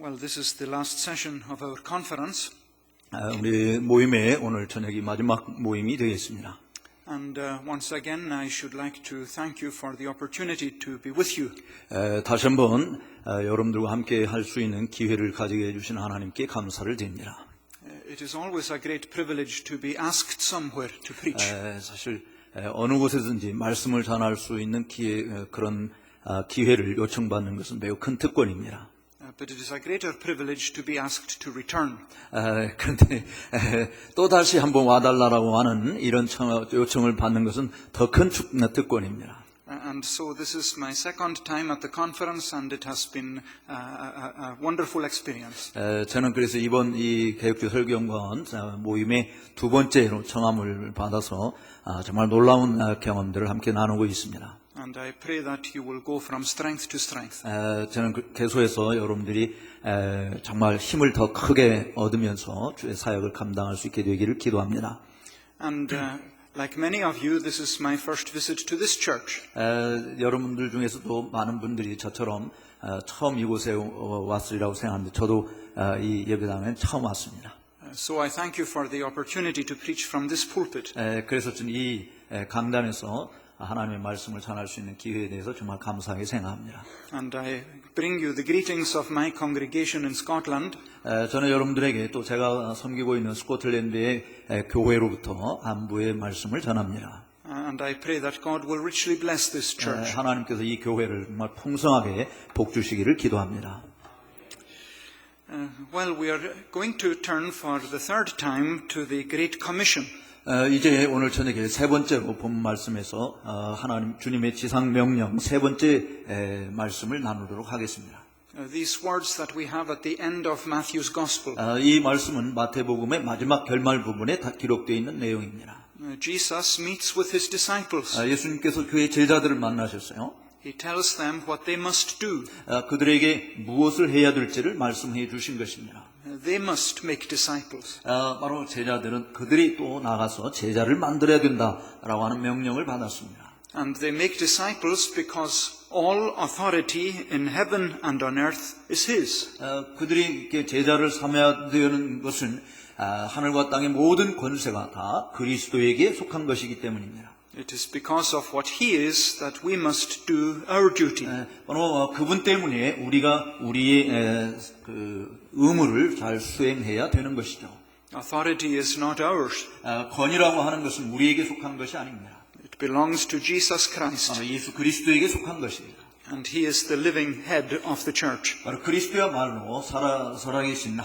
Well, this is the last session of our conference, 우리 모임의 오늘 저녁이 마지막 모임이 되겠습니다. and once again I should like to thank you for the opportunity to be with you. 다시 한번 여러분들과 함께 할 수 있는 기회를 가지게 해주신 하나님께 감사를 드립니다. It is always a great privilege to be asked somewhere to preach. 사실 어느 곳에든지 말씀을 전할 수 있는 그런 기회를 요청받는 것은 매우 큰 특권입니다. But it is a greater privilege to be asked to return. 그런데 또 다시 한번 와달라고 하는 이런 요청을 받는 것은 더 큰 특권입니다. And so this is my second time at the conference, and it has been a wonderful experience. 저는 그래서 이번 이 개혁주 설교연구원 모임의 두 번째로 청함을 받아서 정말 놀라운 경험들을 함께 나누고 있습니다. And I pray that you will go from strength to strength. 저는 계속해서 여러분들이 정말 힘을 더 크게 얻으면서 주의 사역을 감당할 수 있게 되기를 기도합니다. And like many of you, this is my first visit to this church. 여러분들 중에서도 많은 분들이 저처럼 처음 이곳에 왔으리라고 생각하는데 저도 이 예배당에 처음 왔습니다. So I thank you for the opportunity to preach from this pulpit. 그래서 저는 이 강단에서 하나님의 말씀을 전할 수 있는 기회에 대해서 정말 감사하게 생각합니다. And I bring you the greetings of my congregation in Scotland. 저는 여러분들에게 또 제가 섬기고 있는 스코틀랜드의 교회로부터 안부의 말씀을 전합니다. And I pray that God will richly bless this church. 하나님께서 이 교회를 정말 풍성하게 복 주시기를 기도합니다. Well, we are going to turn for the third time to the Great Commission. 이제 오늘 저녁에 세 번째로 본 말씀에서 하나님 주님의 지상 명령 세 번째 말씀을 나누도록 하겠습니다. These words that we have at the end of Matthew's Gospel. 이 말씀은 마태복음의 마지막 결말 부분에 다 기록되어 있는 내용입니다. Jesus meets with his disciples. 예수님께서 그의 제자들을 만나셨어요. He tells them what they must do. 그들에게 무엇을 해야 될지를 말씀해 주신 것입니다. They must make disciples. 바로 제자들은 그들이 또 나가서 제자를 만들어야 된다라고 하는 명령을 받았습니다. And they make disciples because all authority in heaven and on earth is His. 그들이 이렇게 제자를 삼아야 되는 것은 하늘과 땅의 모든 권세가 다 그리스도에게 속한 것이기 때문입니다. It is because of what He is that we must do our duty. 바로 그분 때문에 우리가 우리의 의무를 잘 수행해야 되는 것이죠. Authority is not ours. 권위라고 하는 것은 우리에게 속한 것이 아닙니다. It belongs to Jesus Christ. 바로 예수 그리스도에게 속한 것입니다. And He is the living head of the church. 바로 그리스도야말로 살아계신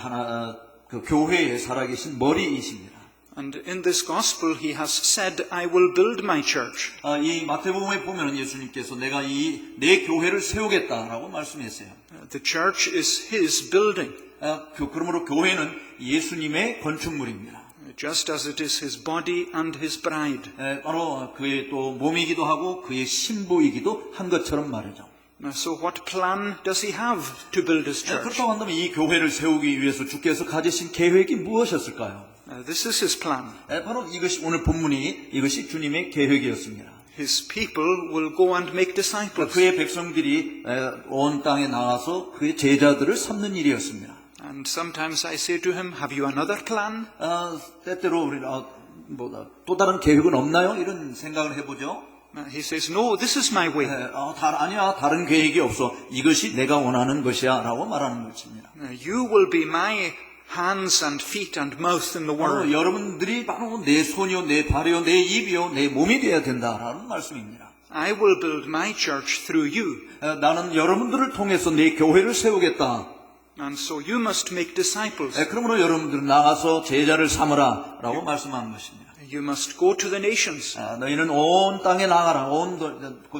그 교회에 살아계신 머리이십니다. And in this gospel He has said, I will build my church. 이 마태복음에 보면은 예수님께서 내가 내 교회를 세우겠다라고 말씀했어요. The church is His building. 그러므로 교회는 예수님의 건축물입니다. Just as it is His body and His bride. 바로 그의 또 몸이기도 하고 그의 신부이기도 한 것처럼 말이죠. So what plan does He have to build His church? 그렇다고 한다면 이 교회를 세우기 위해서 주께서 가지신 계획이 무엇이었을까요? This is His plan. 바로 이것이 오늘 본문이 이것이 주님의 계획이었습니다. His people will go and make disciples. 그의 백성들이 온 땅에 나가서 그의 제자들을 삼는 일이었습니다. And sometimes I say to him, have you another plan? 때때로 우리가 또 다른 계획은 없나요? 이런 생각을 해보죠. He says, no, this is my way. 아니야, 다른 계획이 없어. 이것이 내가 원하는 것이야 라고 말하는 것입니다. You will be my hands and feet and mouth in the world. 여러분들이 바로 내 손이요, 내 발이요, 내 입이요, 내 몸이 되어야 된다라는 말씀입니다. I will build my church through you. 나는 여러분들을 통해서 내 교회를 세우겠다. And so you must make disciples. 그러므로 여러분들은 나가서 제자를 삼으라 라고 말씀하는 것입니다. You must go to the nations. 너희는 온 땅에 나가라. 온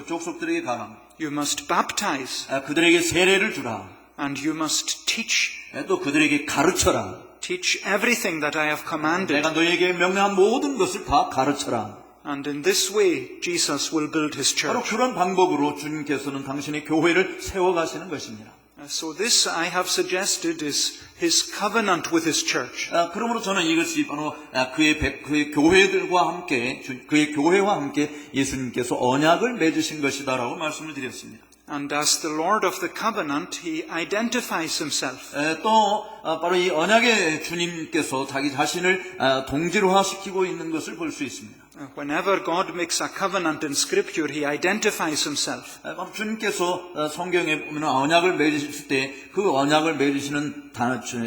족속들에게 가라. You must baptize. 그들에게 세례를 주라. And you must teach. 또 그들에게 가르쳐라. Teach everything that I have commanded. 내가 너희에게 명령한 모든 것을 다 가르쳐라. And in this way, Jesus will build His 바로 church. 그런 방법으로 주님께서는 당신의 교회를 세워가시는 것입니다. So this I have suggested is His covenant with His church. 그러므로 저는 이것이 바로 그의 교회들과 함께 그의 교회와 함께 예수님께서 언약을 맺으신 것이다라고 말씀을 드렸습니다. And as the Lord of the covenant, he identifies himself. 또 바로 이 언약의 주님께서 자기 자신을 동질화시키고 있는 것을 볼 수 있습니다. Whenever God makes a covenant in Scripture, he identifies himself. 주님께서 성경에 보면 언약을 맺으실 때 그 언약을 맺으시는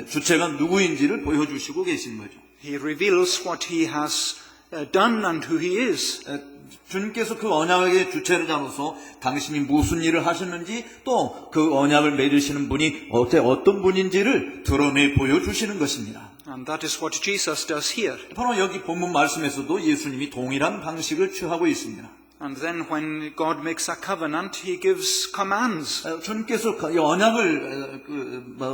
주체가 누구인지를 보여주시고 계신 거죠. He reveals what he has done and who he is. 주님께서 그 언약의 주체를 잡아서 당신이 무슨 일을 하셨는지 또 그 언약을 맺으시는 분이 어떤 분인지를 드러내 보여주시는 것입니다. And that is what Jesus does here. 바로 여기 본문 말씀에서도 예수님이 동일한 방식을 취하고 있습니다. And then when God makes a covenant, he gives commands. 주님께서 이 언약을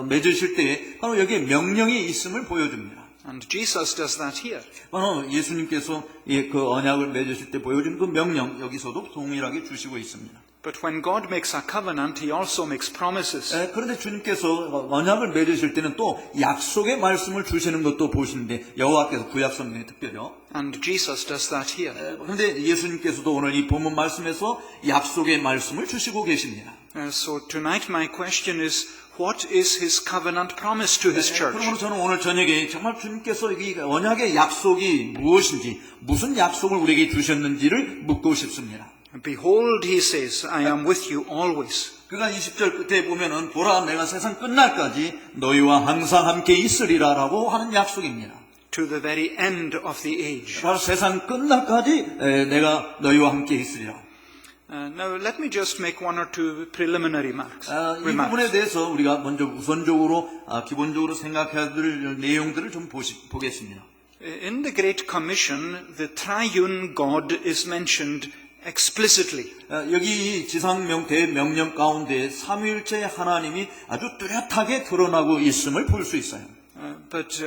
맺으실 때 바로 여기에 명령이 있음을 보여줍니다. And Jesus does that here. 바로 예수님께서 그 언약을 맺으실 때 보여준 그 명령 여기서도 동일하게 주시고 있습니다. But when God makes a covenant, he also makes promises. 그런데 주님께서 언약을 맺으실 때는 또 약속의 말씀을 주시는 것도 보시는데 여호와께서 구약 성경에 특별히요. And Jesus does that here. 그런데 예수님께서도 오늘 이 본문 말씀에서 약속의 말씀을 주시고 계십니다. So tonight my question is, what is his covenant promise to his church? 그러므로 저는 오늘 저녁에 정말 주님께서 이 언약의 약속이 무엇인지 무슨 약속을 우리에게 주셨는지를 묻고 싶습니다. Behold, he says, I am with you always. 그가 20절 끝에 보면은 보라 내가 세상 끝날까지 너희와 항상 함께 있으리라 라고 하는 약속입니다. To the very end of the age. 바로 세상 끝날까지 내가 너희와 함께 있으리라. Now let me just make one or two preliminary remarks. 이 부분에 대해서 우리가 먼저 우선적으로 기본적으로 생각해야 될 내용들을 좀 보겠습니다. In the Great Commission, the triune God is mentioned explicitly. 여기 이 지상명 대명령 가운데 삼위일체 하나님이 아주 뚜렷하게 드러나고 있음을 볼 수 있어요. But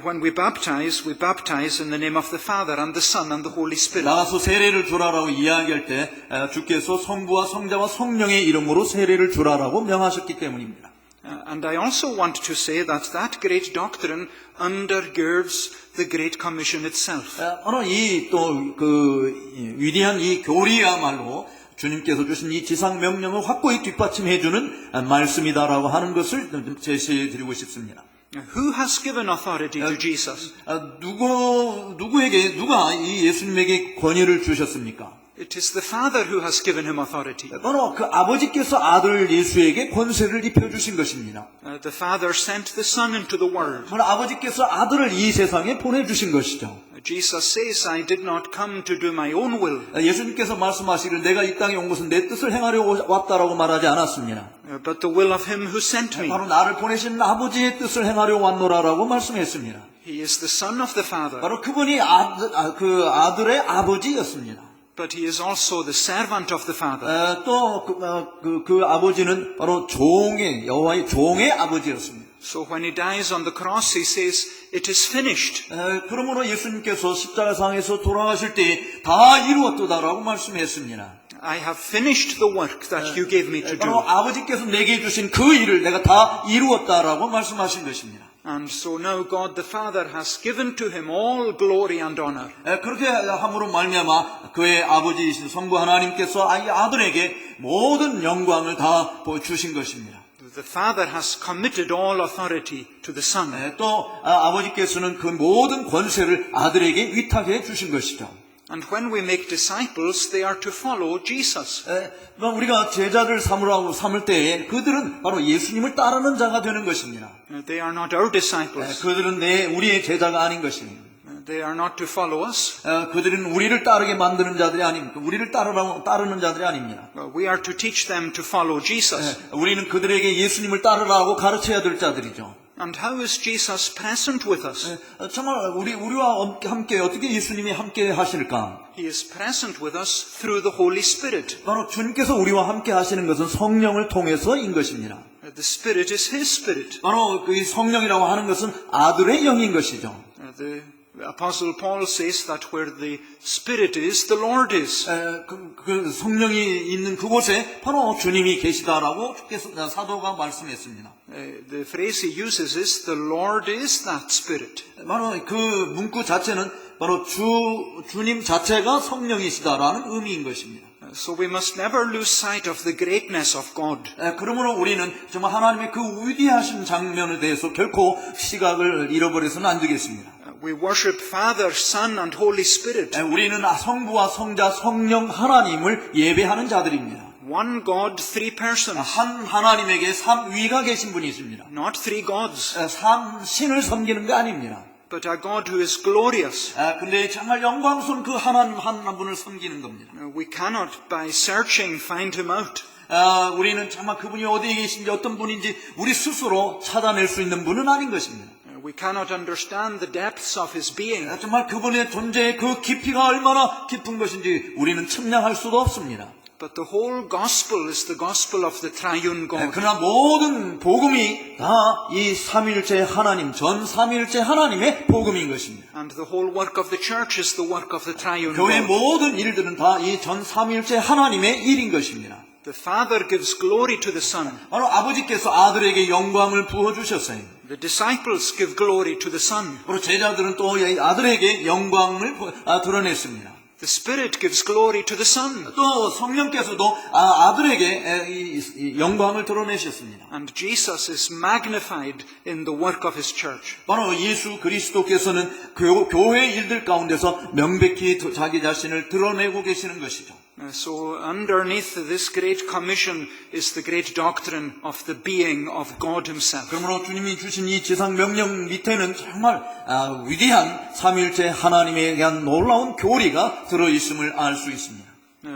when we baptize in the name of the Father and the Son and the Holy Spirit. 나가서 세례를 주라라고 이야기할 때 주께서 성부와 성자와 성령의 이름으로 세례를 주라라고 명하셨기 때문입니다. And I also want to say that that great doctrine undergirds the Great Commission itself. 바로 이 또 그 위대한 이 교리야말로 주님께서 주신 이 지상 명령을 확고히 뒷받침해주는 말씀이다라고 하는 것을 제시해드리고 싶습니다. Who has given authority to Jesus? 누가 이 예수님에게 권위를 주셨습니까? It is the Father who has given him authority. 바로 그 아버지께서 아들 예수에게 권세를 입혀주신 것입니다. The Father sent the Son into the world. 바로 아버지께서 아들을 이 세상에 보내주신 것이죠. Jesus says, I did not come to do my own will. 예수님께서 말씀하시기를 내가 이 땅에 온 것은 내 뜻을 행하려고 왔다라고 말하지 않았습니다. But the will of him who sent me. 바로 나를 보내신 아버지의 뜻을 행하려고 왔노라라고 말씀했습니다. He is the Son of the Father. 바로 그분이 그 아들의 아버지였습니다. But he is also the servant of the Father. 또 그 아버지는 바로 여호와의 종의 아버지였습니다. So when he dies on the cross, he says, it is finished. 그러므로 예수님께서 십자가상에서 돌아가실 때 다 이루었도다라고 말씀했습니다. I have finished the work that you gave me to 바로 do. 아버지께서 내게 주신 그 일을 내가 다 이루었다라고 말씀하신 것입니다. And so now God the Father has given to him all glory and honor. 그렇게 함으로 말미암아 그의 아버지이신 성부 하나님께서 이 아들에게 모든 영광을 다 주신 것입니다. The Father has committed all authority to the Son. 또 아버지께서는 그 모든 권세를 아들에게 위탁해 주신 것이죠. And when we make disciples, they are to follow Jesus. 우리가 제자들 삼을 때에 그들은 바로 예수님을 따르는 자가 되는 것입니다. They are not our disciples. 그들은 우리의 제자가 아닌 것입니다. They are not to follow us. 그들은 우리를 따르게 만드는 자들이 아닙니다. 우리를 따르는 자들이 아닙니다. We are to teach them to follow Jesus. 우리는 그들에게 예수님을 따르라고 가르쳐야 될 자들이죠. And how is Jesus present with us? 정말 우리와 함께 어떻게 예수님이 함께 하실까? He is present with us through the Holy Spirit. 바로 주님께서 우리와 함께 하시는 것은 성령을 통해서인 것입니다. The Spirit is His Spirit. 바로 그 성령이라고 하는 것은 아들의 영인 것이죠. Apostle Paul says that where the Spirit is, the Lord is. 그 성령이 있는 그곳에 바로 주님이 계시다라고 사도가 말씀했습니다. The phrase he uses is, the Lord is that Spirit. 바로 그 문구 자체는 바로 주님 자체가 성령이시다라는 의미인 것입니다. So we must never lose sight of the greatness of God. 그러므로 우리는 정말 하나님의 그 위대하신 장면에 대해서 결코 시각을 잃어버려서는 안 되겠습니다. We worship Father, Son, and Holy Spirit. 우리는 성부와 성자, 성령 하나님을 예배하는 자들입니다. One God, three persons. 한 하나님에게 삼위가 계신 분이 있습니다. Not three gods, 삼신을 섬기는 게 아닙니다. but a God who is glorious. 근데 정말 영광스러운 그 하나님 한 분을 섬기는 겁니다. We cannot, by searching, find him out. 우리는 정말 그분이 어디에 계신지 어떤 분인지 우리 스스로 찾아낼 수 있는 분은 아닌 것입니다. We cannot understand the depths of his being. 정말 그분의 존재의 그 깊이가 얼마나 깊은 것인지 우리는 측량할 수도 없습니다. But the whole gospel is the gospel of the triune God. 그러나 모든 복음이 다 이 삼위일체 하나님, 전 삼위일체 하나님의 복음인 것입니다. And the whole work of the church is the work of the triune 교회의 God. 모든 일들은 다 이 전 삼위일체 하나님의 일인 것입니다. The Father gives glory to the Son. 바로 아버지께서 아들에게 영광을 부어주셨어요. The disciples give glory to the Son. 바로 제자들은 또 아들에게 영광을 드러냈습니다. The Spirit gives glory to the Son. 또 성령께서도 아들에게 이 영광을 드러내셨습니다. And Jesus is magnified in the work of his church. 바로 예수 그리스도께서는 교회 일들 가운데서 명백히 자기 자신을 드러내고 계시는 것이죠. So underneath this great commission is the great doctrine of the being of God himself. 그러므로 주님이 주신 이 지상 명령 밑에는 정말 위대한 삼위일체 하나님에 대한 놀라운 교리가 들어있음을 알 수 있습니다.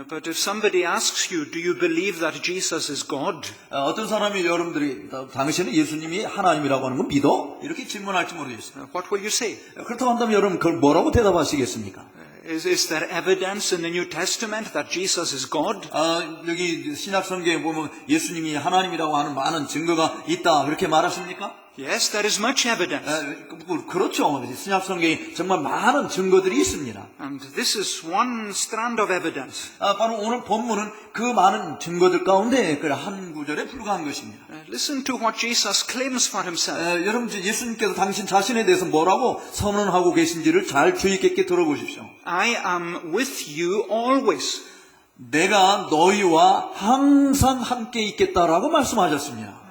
But if somebody asks you, do you believe that Jesus is God? 어떤 사람이 여러분들이 당신은 예수님이 하나님이라고 하는 걸 믿어? 이렇게 질문할지 모르겠어요. What will you say? 그렇다고 한다면 여러분 그걸 뭐라고 대답하시겠습니까? Is there evidence in the New Testament that Jesus is God? 여기 신약 성경에 보면 예수님이 하나님이라고 하는 많은 증거가 있다 그렇게 말하십니까? Yes, there is much evidence. 그렇죠. 신약 성경에 정말 많은 증거들이 있습니다. And this is one strand of evidence. 바로 오늘 본문은 그 많은 증거들 가운데 한 구절에 불과한 것입니다. Listen to what Jesus claims for himself. 여러분 예수님께서 당신 자신에 대해서 뭐라고 선언하고 계신지를 잘 주의 깊게 들어보십시오. I am with you always. 내가 너희와 항상 함께 있겠다라고 말씀하셨습니다.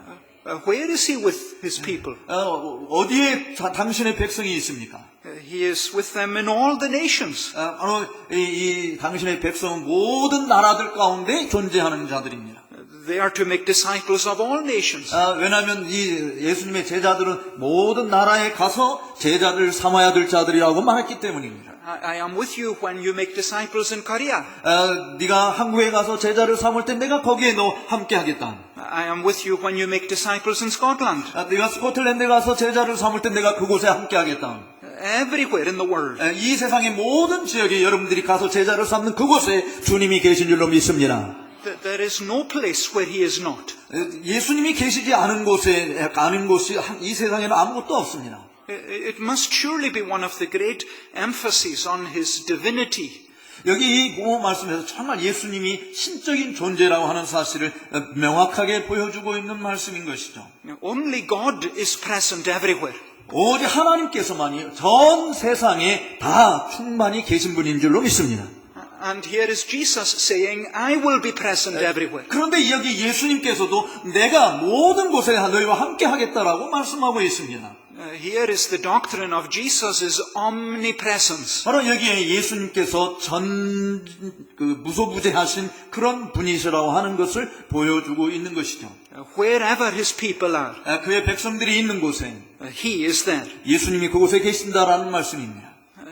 Where is he with his people? 어디에 당신의 백성이 있습니까? He is with them in all the nations. 바로 이 당신의 백성은 모든 나라들 가운데 존재하는 자들입니다. They are to make disciples of all nations. 왜냐하면 이 예수님의 제자들은 모든 나라에 가서 제자들 삼아야 될 자들이라고 말했기 때문입니다. I am with you when you make disciples in Korea. 네가 한국에 가서 제자를 삼을 때 내가 거기에 너 함께 하겠다. I am with you when you make disciples in Scotland. 네가 스코틀랜드에 가서 제자를 삼을 때 내가 그곳에 함께 하겠다. Everywhere in the world. 이 세상의 모든 지역에 여러분들이 가서 제자를 삼는 그곳에 주님이 계신 줄로 믿습니다. There is no place where he is not. 예수님이 계시지 않은 곳이 이 세상에는 아무것도 없습니다. It must surely be one of the great emphases on his divinity. 여기 이 말씀에서 정말 예수님이 신적인 존재라고 하는 사실을 명확하게 보여주고 있는 말씀인 것이죠. Only God is present everywhere. 오직 하나님께서만이 전 세상에 다 충만히 계신 분인 줄로 믿습니다. And here is Jesus saying, I will be present everywhere. 그런데 여기 예수님께서도 내가 모든 곳에 너희와 함께 하겠다라고 말씀하고 있습니다. Here is the doctrine of Jesus' omnipresence. 바로 여기에 예수님께서 무소부재하신 그런 분이시라고 하는 것을 보여주고 있는 것이죠. Wherever his people are, 그의 백성들이 있는 곳에 he is there. 예수님이 그곳에 계신다라는 말씀입니다.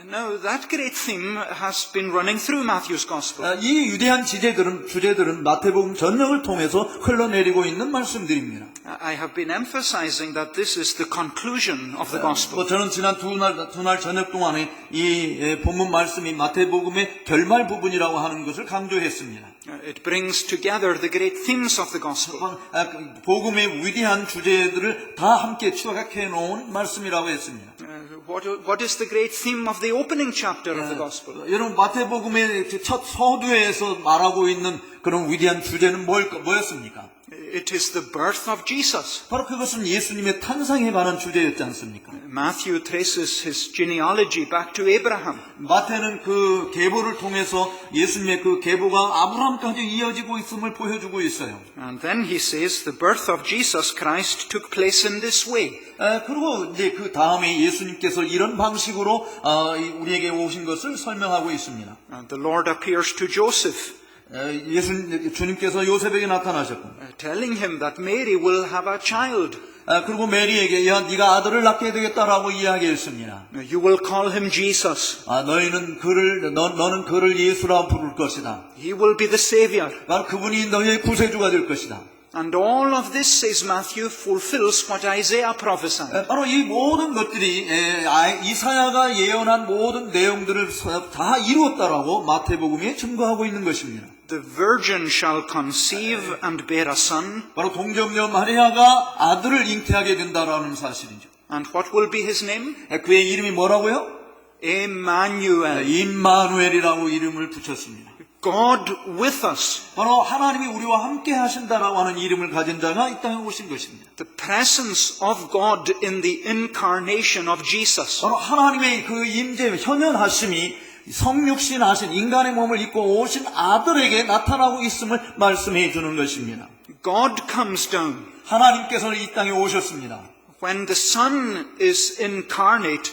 Now, that great theme has been running through Matthew's Gospel. 이 위대한 주제들은 마태복음 전역을 통해서 흘러내리고 있는 말씀들입니다. I have been emphasizing that this is the conclusion of the Gospel. 저는 지난 두 날 저녁 동안에 이 본문 말씀이 마태복음의 결말 부분이라고 하는 것을 강조했습니다. It brings together the great themes of the Gospel. 복음의 위대한 주제들을 다 함께 추각해 놓은 말씀이라고 했습니다. What is the great theme of the opening chapter of the Gospel? 여러분 마태복음의 첫 서두에서 말하고 있는 그런 위대한 주제는 뭐였습니까? It is the birth of Jesus. 바로 그것은 예수님의 탄생에 관한 주제였지 않습니까? Matthew traces his genealogy back to Abraham. 마태는 그 계보를 통해서 예수님의 그 계보가 아브라함까지 이어지고 있음을 보여주고 있어요. And then he says the birth of Jesus Christ took place in this way. 그리고 이제 그 다음에 예수님께서 이런 방식으로 우리에게 오신 것을 설명하고 있습니다. And the Lord appears to Joseph, 주님께서 요셉에게 나타나셨고, telling him that Mary will have a child. 그리고 메리에게 야 네가 아들을 낳게 되겠다라고 이야기했습니다. You will call him Jesus. 너는 그를 예수라 부를 것이다. He will be the Savior. 바로 그분이 너희의 구세주가 될 것이다. And all of this, says Matthew, fulfills what Isaiah prophesied. 바로 이 모든 것들이 이사야가 예언한 모든 내용들을 다 이루었다라고 마태복음에 증거하고 있는 것입니다. The virgin shall conceive and bear a son. 바로 동정녀 마리아가 아들을 잉태하게 된다라는 사실이죠. And what will be his name? 그의 이름이 뭐라고요? Emmanuel. 임마누엘이라고 이름을 붙였습니다. God with us. 바로 하나님이 우리와 함께 하신다라고 하는 이름을 가진 자가 이 땅에 오신 것입니다. The presence of God in the incarnation of Jesus. 바로 하나님의 그 임재 현현하심이 성육신하신 인간의 몸을 입고 오신 아들에게 나타나고 있음을 말씀해 주는 것입니다. God comes down. 하나님께서는 이 땅에 오셨습니다. When the Son is incarnate,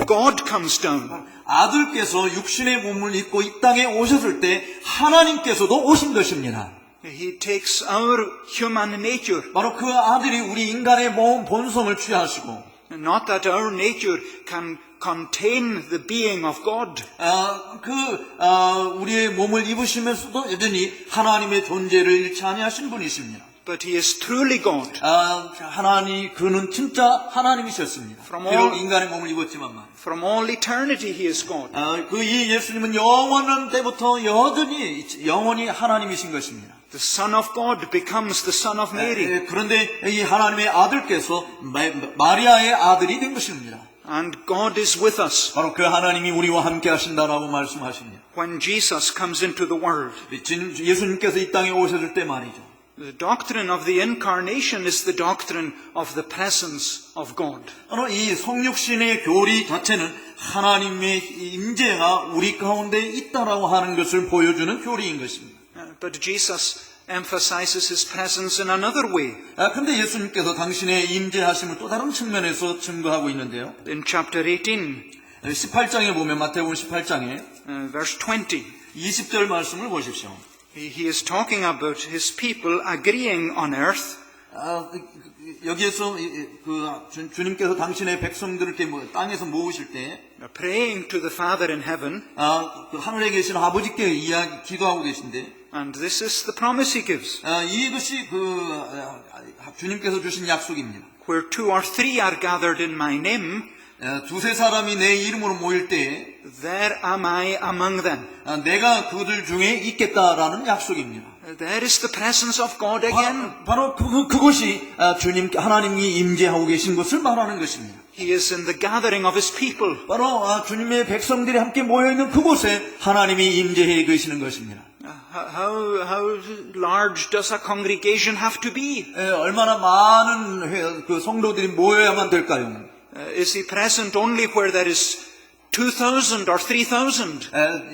God comes down. 아들께서 육신의 몸을 입고 이 땅에 오셨을 때 하나님께서도 오신 것입니다. He takes our human nature. 바로 그 아들이 우리 인간의 몸 본성을 취하시고, Not that our nature can contain the being of God. 우리의 몸을 입으시면서도 여전히 하나님의 존재를 잃지 아니하신 분이십니다. But he is truly God. 그는 진짜 하나님이셨습니다. 비록 인간의 몸을 입었지만 From all eternity he is God. 이 예수님은 영원 때부터 영원히 하나님이신 것입니다. The Son of God becomes the Son of Mary. 그런데 이 하나님의 아들께서 마리아의 아들이 된 것입니다. And God is with us. 바로 그 하나님이 우리와 함께 하신다라고 말씀하십니다. When Jesus comes into the world. 예수님께서 이 땅에 오셨을 때 말이죠. The doctrine of the incarnation is the doctrine of the presence of God. 바로 이 성육신의 교리 자체는 하나님의 임재가 우리 가운데 있다라고 하는 것을 보여주는 교리인 것입니다. But Jesus emphasizes his presence in another way. 그런데 예수님께서 당신의 임재하심을 또 다른 측면에서 증거하고 있는데요. In chapter 18, 18장에 보면 마태복음 18장에 verse 20. 20절 말씀을 보십시오. He is talking about his people agreeing on earth. 여기에서 주님께서 당신의 백성들을 이렇게 땅에서 모으실 때 praying to the Father in heaven. 하늘에 계신 아버지께 기도하고 계신데 And this is the promise he gives. 이것이 주님께서 주신 약속입니다. Where 2 or 3 are gathered in my name, 두세 사람이 내 이름으로 모일 때 there am I among them. 내가 그들 중에 있겠다라는 약속입니다. There is the presence of God again. 바로 그것이 하나님이 임재하고 계신 것을 말하는 것입니다. He is in the gathering of his people. 바로 주님의 백성들이 함께 모여 있는 그곳에 하나님이 임재해 계시는 것입니다. How large does a congregation have to be? 얼마나 많은 그 성도들이 모여야만 될까요? Is he present only where there is 2,000 or 3,000?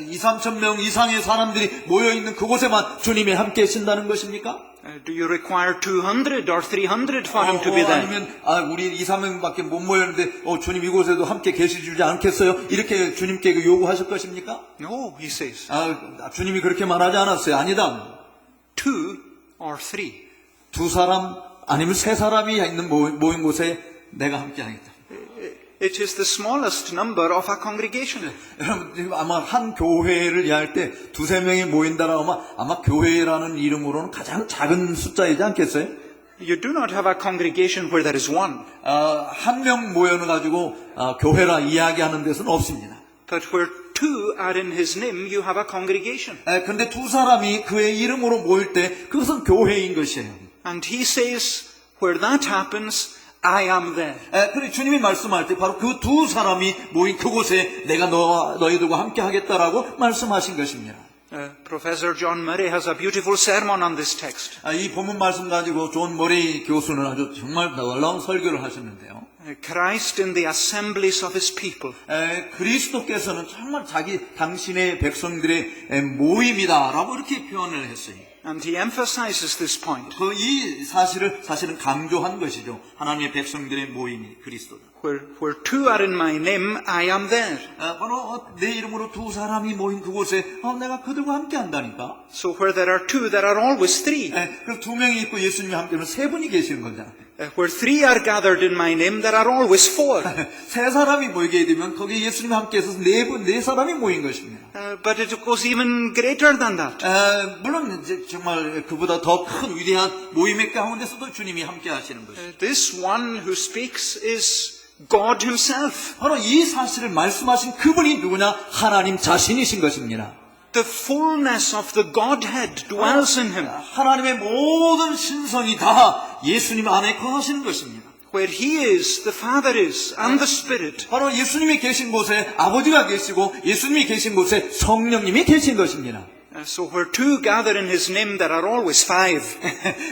2-3천 명 이상의 사람들이 모여 있는 그곳에만 주님이 함께 계신다는 것입니까? Do you require 200 or 300 for him to be there? 아니면 우리 2-3명밖에 못 모였는데 주님 이곳에도 함께 계시지 않겠어요? 이렇게 주님께 요구하실 것입니까? No, he says. 주님이 그렇게 말하지 않았어요. 아니다. 2 or 3. 2사람 아니면 3사람이 있는 모인 곳에 내가 함께 하겠다. It is the smallest number of a congregation. 여러분, 아마 한 교회를 이해할 때 2-3명이 모인다라고 하면 아마 교회라는 이름으로는 가장 작은 숫자이지 않겠어요? You do not have a congregation where there is one. 한 명 모여가지고 교회라 이야기하는 데서는 없습니다. But where 2 are in his name, you have a congregation. 그런데 2사람이 그의 이름으로 모일 때 그것은 교회인 것이에요. And he says, where that happens, I am there. 그래 주님이 말씀할 때 바로 그 두 사람이 모인 그곳에 내가 너희들과 함께 하겠다라고 말씀하신 것입니다. Professor John Murray has a beautiful sermon on this text. 이 본문 말씀 가지고 존 머레이 교수는 아주 정말 놀라운 설교를 하셨는데요. Christ in the assemblies of his people. 그리스도께서는 정말 당신의 백성들의 모임이다라고 이렇게 표현을 했어요. And he emphasizes this point. 이 사실은 강조한 것이죠. 하나님의 백성들의 모임이 그리스도다. Where two are in my name, I am there. 바로 내 이름으로 두 사람이 모인 그곳에 내가 그들과 함께 한다니까. So where there are two, there are always three. 그럼 두 명이 있고 예수님이 함께는 세 분이 계시는 거잖아. Where three are gathered in my name, there are always four. 세 사람이 모이게 되면 거기에 예수님이 함께해서 네 사람이 모인 것입니다. But it goes even greater than that. 물론 이제 정말 그보다 더 큰 위대한 모임의 가운데서도 주님이 함께 하시는 것입니다. This one who speaks is God himself. 바로 이 사실을 말씀하신 그분이 누구냐? 하나님 자신이신 것입니다. The fullness of the Godhead dwells in him. 하나님의 모든 신성이 다 예수님 안에 거하시는 것입니다. Where he is, the Father is, and the Spirit. 바로 예수님이 계신 곳에 아버지가 계시고 예수님이 계신 곳에 성령님이 계신 것입니다. So where two gather in his name, there are always five.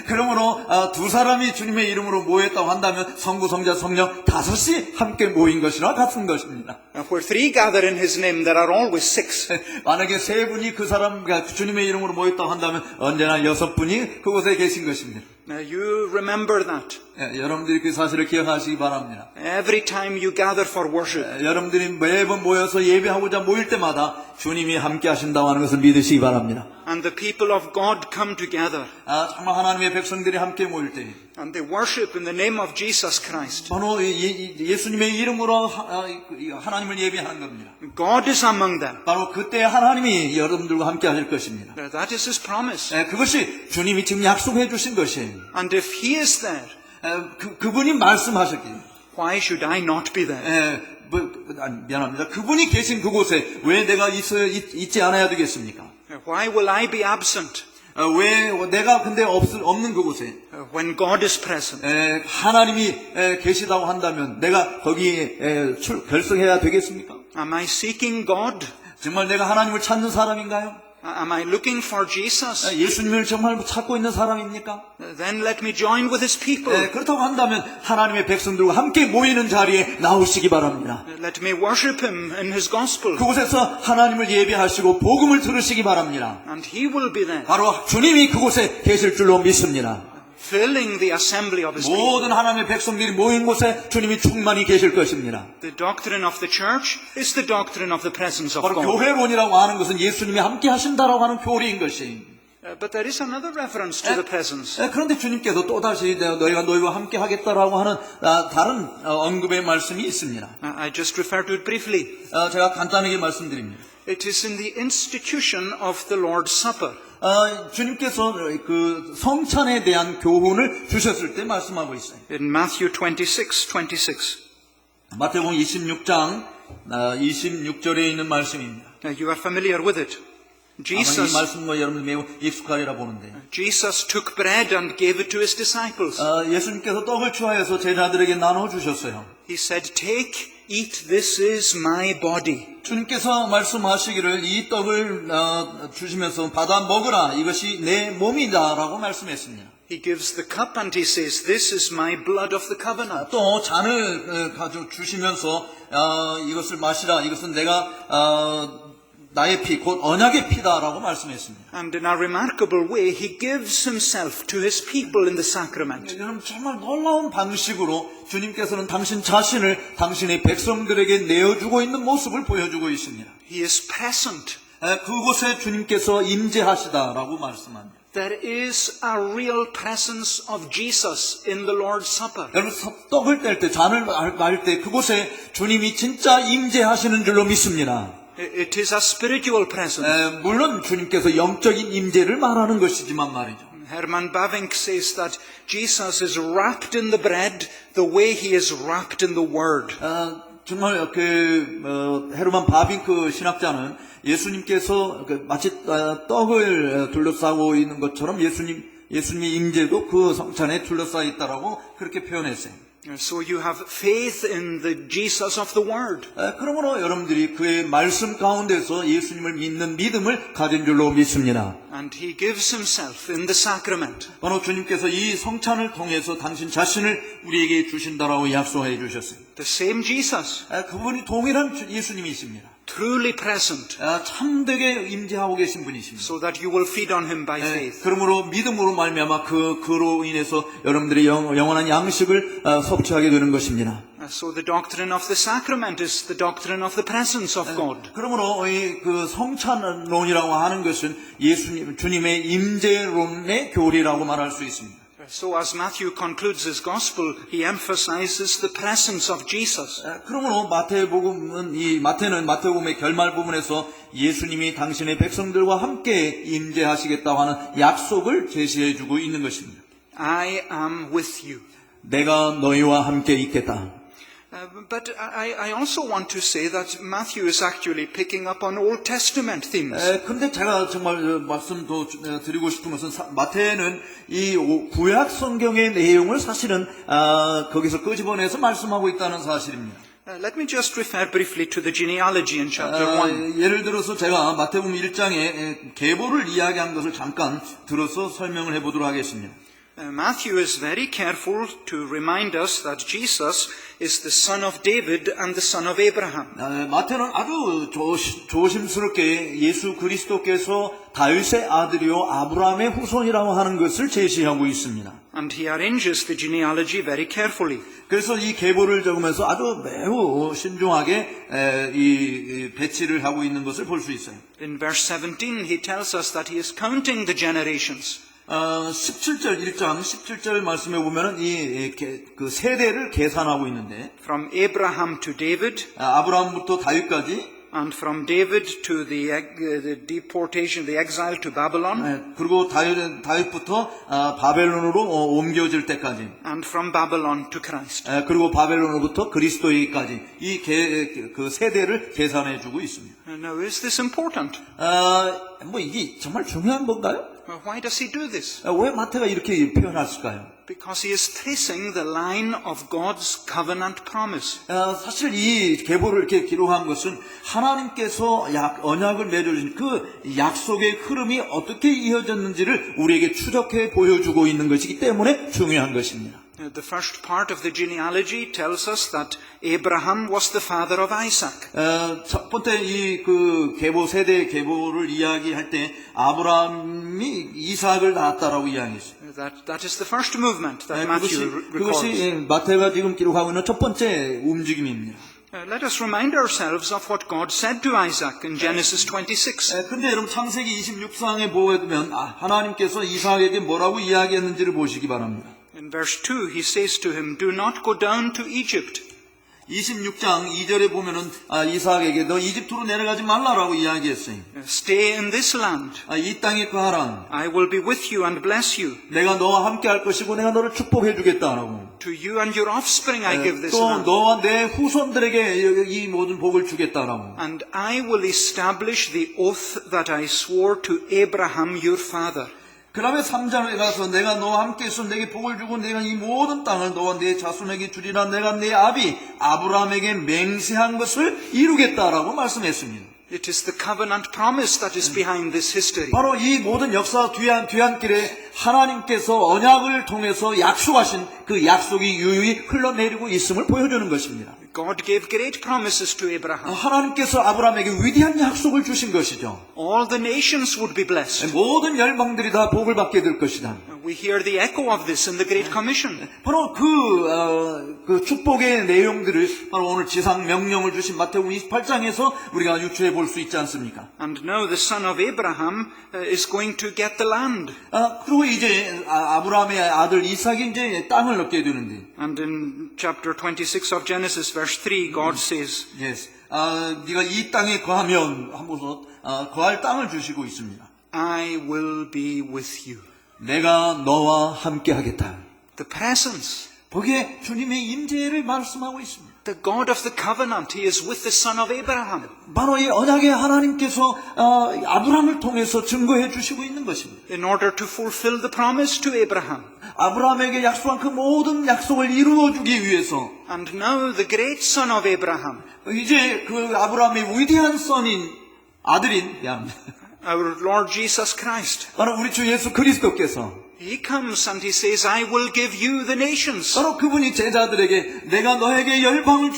그러므로 두 사람이 주님의 이름으로 모였다고 한다면 성부, 성자, 성령 다섯이 함께 모인 것이나 같은 것입니다. Where three gather in his name, there are always six. 만약에 세 분이 그 사람과 주님의 이름으로 모였다고 한다면 언제나 여섯 분이 그곳에 계신 것입니다. You remember that. 여러분들이 그 사실을 기억하시기 바랍니다. Every time you gather for worship. 여러분들이 매번 모여서 예배하고자 모일 때마다 주님이 함께 하신다고 하는 것을 믿으시기 바랍니다. And the people of God come together. 정말 하나님의 백성들이 함께 모일 때 And they worship in the name of Jesus Christ. 바로 예수님의 이름으로 하나님을 예배하는 겁니다. God is among them. 바로 그때 하나님이 여러분들과 함께 하실 것입니다. That is his promise. 그것이 주님이 지금 약속해 주신 것이에요. And if he is there, 그분이 말씀하셨기에 why should I not be there? 미안합니다. 그분이 계신 그곳에 왜 내가 있지 않아야 되겠습니까? Why will I be absent? 왜 내가 근데 없는 그곳에 when God is present? 하나님이 계시다고 한다면 내가 거기에 결석해야 되겠습니까? Am I seeking God? 정말 내가 하나님을 찾는 사람인가요? Am I looking for Jesus? 예수님을 정말 찾고 있는 사람입니까? Then let me join with his people. 그렇다고 한다면 하나님의 백성들과 함께 모이는 자리에 나오시기 바랍니다. Let me worship him in his gospel. 그곳에서 하나님을 예배하시고 복음을 들으시기 바랍니다. And he will be there. 바로 주님이 그곳에 계실 줄로 믿습니다. Filling the assembly of his people. 모든 하나님의 백성들이 모인 곳에 주님이 충만히 계실 것입니다. The doctrine of the church is the doctrine of the presence of 바로 God. 교회론이라고 하는 것은 예수님이 함께 하신다라고 하는 교리인 것이. But there is another reference to the presence. 그런데 주님께서 또다시 너희가 너희와 함께 하겠다라고 하는 다른 언급의 말씀이 있습니다. I just refer to it briefly. 제가 간단하게 말씀드립니다. It is in the institution of the Lord's Supper. 주님께서 그 성찬에 대한 교훈을 주셨을 때 말씀하고 있어요. In Matthew 26:26. 마태복음 26장 26절에 있는 말씀입니다. You are familiar with it. 아마 이 말씀과 여러분 매우 익숙하리라 보는데. Jesus took bread and gave it to his disciples. 예수님께서 떡을 취하여서 제자들에게 나눠 주셨어요. He said, "Take, eat. This is my body." 주님께서 말씀하시기를 이 떡을 주시면서 받아 먹으라. 이것이 내 몸이다라고 말씀했습니다. He gives the cup and he says, "This is my blood of the covenant." 또 잔을 가져 주시면서 이것을 마시라. 이것은 내가 나의 피, 곧 언약의 피다라고 말씀했습니다. And in a remarkable way, he gives himself to his people in the sacrament. 여러분 정말 놀라운 방식으로 주님께서는 당신 자신을 당신의 백성들에게 내어주고 있는 모습을 보여주고 있습니다. He is present. 그곳에 주님께서 임재하시다라고 말씀합니다. There is a real presence of Jesus in the Lord's Supper. 여러분 떡을 뗄 때, 잔을 말 때 그곳에 주님이 진짜 임재하시는 줄로 믿습니다. It is a spiritual presence. 물론 주님께서 영적인 임재를 말하는 것이지만 말이죠. Herman Bavinck says that Jesus is wrapped in the bread the way he is wrapped in the Word. 정말 헤르만 바빙크 신학자는 예수님께서 마치 떡을 둘러싸고 있는 것처럼 예수님의 임재도 그 성찬에 둘러싸여 있다라고 그렇게 표현했어요. So you have faith in the Jesus of the Word. 그러므로 여러분들이 그의 말씀 가운데서 예수님을 믿는 믿음을 가진 줄로 믿습니다. And he gives himself in the sacrament. 바로 주님께서 이 성찬을 통해서 당신 자신을 우리에게 주신다라고 약속해 주셨어요. The same Jesus, 그분이 동일한 예수님이십니다. truly present, 참되게 임재하고 계신 분이십니다. so that you will feed on him by faith. 그러므로 믿음으로 말미암아 그로 인해서 여러분들이 영원한 양식을 섭취하게 되는 것입니다. So the doctrine of the sacrament is the doctrine of the presence of God. 그러므로 그 성찬론이라고 하는 것은 주님의 임재론의 교리라고 말할 수 있습니다. So as Matthew concludes his gospel, he emphasizes the presence of Jesus. 그러므로 마태는 마태복음의 결말 부분에서 예수님이 당신의 백성들과 함께 임재하시겠다고 하는 약속을 제시해 주고 있는 것입니다. I am with you. 내가 너희와 함께 있겠다. But I also want to say that Matthew is actually picking up on Old Testament themes. 근데 제가 정말 말씀 더 드리고 싶은 것은 마태는 이 구약 성경의 내용을 사실은 거기서 끄집어내서 말씀하고 있다는 사실입니다. Let me just refer briefly to the genealogy in chapter 1. 예를 들어서 제가 마태복음 1장의 계보를 이야기한 것을 잠깐 들어서 설명을 해보도록 하겠습니다. Matthew is very careful to remind us that Jesus is the son of David and the son of Abraham. 마태는 아주 조심스럽게 예수 그리스도께서 다윗의 아들이요 아브라함의 후손이라고 하는 것을 제시하고 있습니다. And he arranges the genealogy very carefully. 그래서 이 계보를 적으면서 아주 매우 신중하게 이 배치를 하고 있는 것을 볼 수 있어요. In verse 17 he tells us that he is counting the generations. 17절 1장 17절 말씀에 보면은 그 세대를 계산하고 있는데 From Abraham to David, 아브라함부터 다윗까지 and from David to the deportation, the exile to Babylon, 그리고 다윗부터 바벨론으로 옮겨질 때까지 and from Babylon to Christ. 그리고 바벨론으로부터 그리스도에게까지 그 세대를 계산해 주고 있습니다. Now, is this important? 이게 정말 중요한 건가요? Why does he do this? 왜 마태가 이렇게 표현했을까요? Because he is tracing the line of God's covenant promise. 사실 이 계보를 이렇게 기록한 것은 하나님께서 언약을 맺어주신 그 약속의 흐름이 어떻게 이어졌는지를 우리에게 추적해 보여주고 있는 것이기 때문에 중요한 것입니다. The first part of the genealogy tells us that Abraham was the father of Isaac. 첫 번째 그 계보 세대 계보를 이야기할 때 아브라함이 이삭을 낳았다라고 이야기했어요. That is the first movement that Matthew records. 그것이 마태가 지금 기록하고 있는 첫 번째 움직임입니다. Let us remind ourselves of what God said to Isaac in Genesis 26. 근데 여러분 창세기 26장에 보게 되면 하나님께서 이삭에게 뭐라고 이야기했는지를 보시기 바랍니다. In verse 2, he says to him, "Do not go down to Egypt." 26장 2절에 보면은 이삭에게 너 이집트로 내려가지 말라라고 이야기했어요. Stay in this land. 이 땅에 거하라. I will be with you and bless you. 내가 너와 함께 할 것이고 내가 너를 축복해 주겠다라고. To you and your offspring I give this 또 land. 너와 내 후손들에게 이 모든 복을 주겠다라고. And I will establish the oath that I swore to Abraham your father. 그 다음에 3장에 가서 내가 너와 함께 있어 내게 복을 주고 내가 이 모든 땅을 너와 내 자손에게 주리라 내가 내 아비 아브라함에게 맹세한 것을 이루겠다라고 말씀했습니다. It is the covenant promise that is behind this history. 바로 이 모든 역사 뒤안길에 하나님께서 언약을 통해서 약속하신 그 약속이 유유히 흘러내리고 있음을 보여주는 것입니다. God gave great promises to Abraham. 하나님께서 아브라함에게 위대한 약속을 주신 것이죠. All the nations would be blessed. 모든 열방들이 다 복을 받게 될 것이다. We hear the echo of this in the Great Commission. 바로 그 축복의 내용들을 바로 오늘 지상 명령을 주신 마태복음 28장에서 우리가 유추해 볼 수 있지 않습니까? And now the son of Abraham is going to get the land. 그리고 이제 아브라함의 아들 이삭이 이제 땅을 얻게 되는데. And in chapter 26 of Genesis verse 3 God says, Yes. 네가 이 땅에 거하면 하면서 거할 땅을 주시고 있습니다. I will be with you. 내가 너와 함께 하겠다. The presence. 거기에 주님의 임재를 말씀하고 있습니다. The God of the covenant, He is with the son of Abraham. 바로 이 언약의 하나님께서 아브라함을 통해서 증거해 주시고 있는 것입니다. In order to fulfill the promise to Abraham. 아브라함에게 약속한 그 모든 약속을 이루어주기 위해서 And now the great son of Abraham, 이제 그 아브라함의 위대한 아들인 our Lord Jesus Christ, 바로 우리 주 예수 그리스도께서 He comes and He says, I will give you the nations. 바로 그분이 제자들에게 내가 너에게 열방을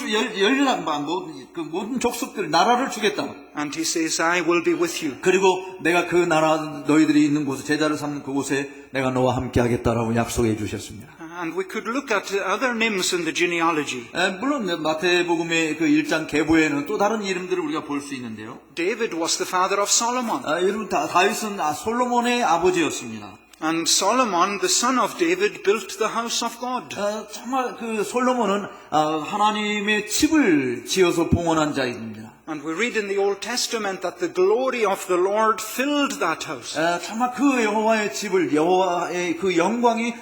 그 모든 족속들 나라를 주겠다. And He says, I will be with you. 그리고 내가 그 나라 너희들이 있는 곳에 제자를 삼는 그곳에 내가 너와 함께 하겠다라고 약속해 주셨습니다. And we could look at other names in the genealogy. 물론 마태복음의 그 1장 계보에는 또 다른 이름들을 우리가 볼 수 있는데요. David was the father of Solomon. 여러분 다윗은 솔로몬의 아버지였습니다. And Solomon, the son of David, built the house of God. 정말 그 솔로몬은 하나님의 집을 지어서 봉헌한 자입니다. And we read in the Old Testament that the glory of the Lord filled that house. 정말 그 여호와의 집을 여호와의 그 영광이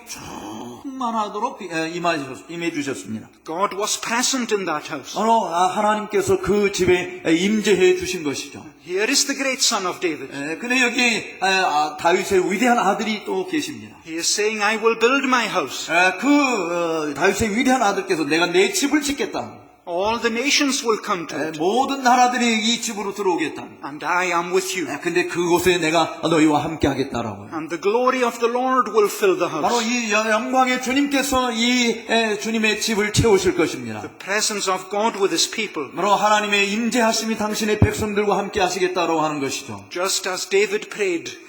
충만하도록 임해 주셨습니다. God was present in that house. 바로 하나님께서 그 집에 임재해 주신 것이죠. Here is the great son of David. 근데 여기 다윗의 위대한 아들이 또 계십니다. He is saying, I will build my house. 다윗의 위대한 아들께서 내가 내 집을 짓겠다. All the nations will come to it. 모든 나라들이 이 집으로 들어오겠다. And I am with you. 근데 그곳에 내가 너희와 함께 하겠다라고요. And the glory of the Lord will fill the house. 바로 이 영광의 주님께서 이 주님의 집을 채우실 것입니다. The presence of God with His people. 바로 하나님의 임재하심이 당신의 백성들과 함께 하시겠다라고 하는 것이죠. Just as David prayed.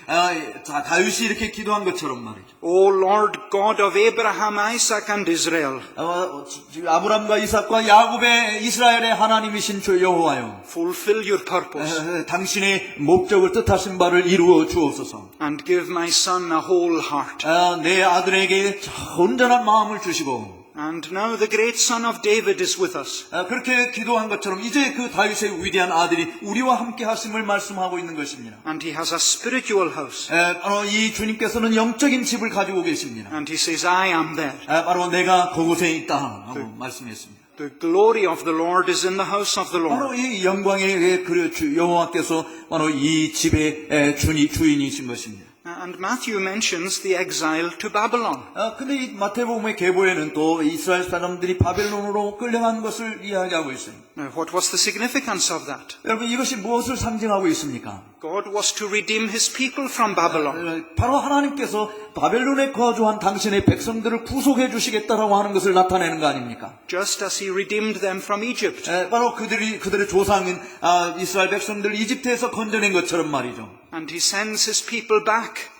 다윗이 이렇게 기도한 것처럼 말이죠. O Lord God of Abraham, Isaac and Israel. 아브람과 이삭과 야곱의 이스라엘의 하나님이신 주 여호와여. Fulfill your purpose. 당신의 목적을 뜻하신 바를 이루어 주옵소서. And give my son a whole heart. 내 아들에게 온전한 마음을 주시고. And now the great son of David is with us. 그렇게 기도한 것처럼 이제 그 다윗의 위대한 아들이 우리와 함께 하심을 말씀하고 있는 것입니다. And he has a spiritual house. 바로 이 주님께서는 영적인 집을 가지고 계십니다. And he says, I am there. 바로 내가 그곳에 있다라고 말씀했습니다. The glory of the Lord is in the house of the Lord. 바로 이 영광의 여호와께서 바로 이 집의 주인이신 것입니다. And Matthew mentions the exile to Babylon. 근데 이 마태복음의 계보에는 또 이스라엘 사람들이 바벨론으로 끌려간 것을 이야기하고 있어요. What was the significance of that? 여러분 이것이 무엇을 상징하고 있습니까? God was to redeem His people from Babylon. 바로 하나님께서 바벨론에 거주한 당신의 백성들을 구속해 주시겠다라고 하는 것을 나타내는 거 아닙니까? Just as He redeemed them from Egypt. 바로 그들의 조상인 이스라엘 백성들을 이집트에서 건져낸 것처럼 말이죠. And He sends His people back.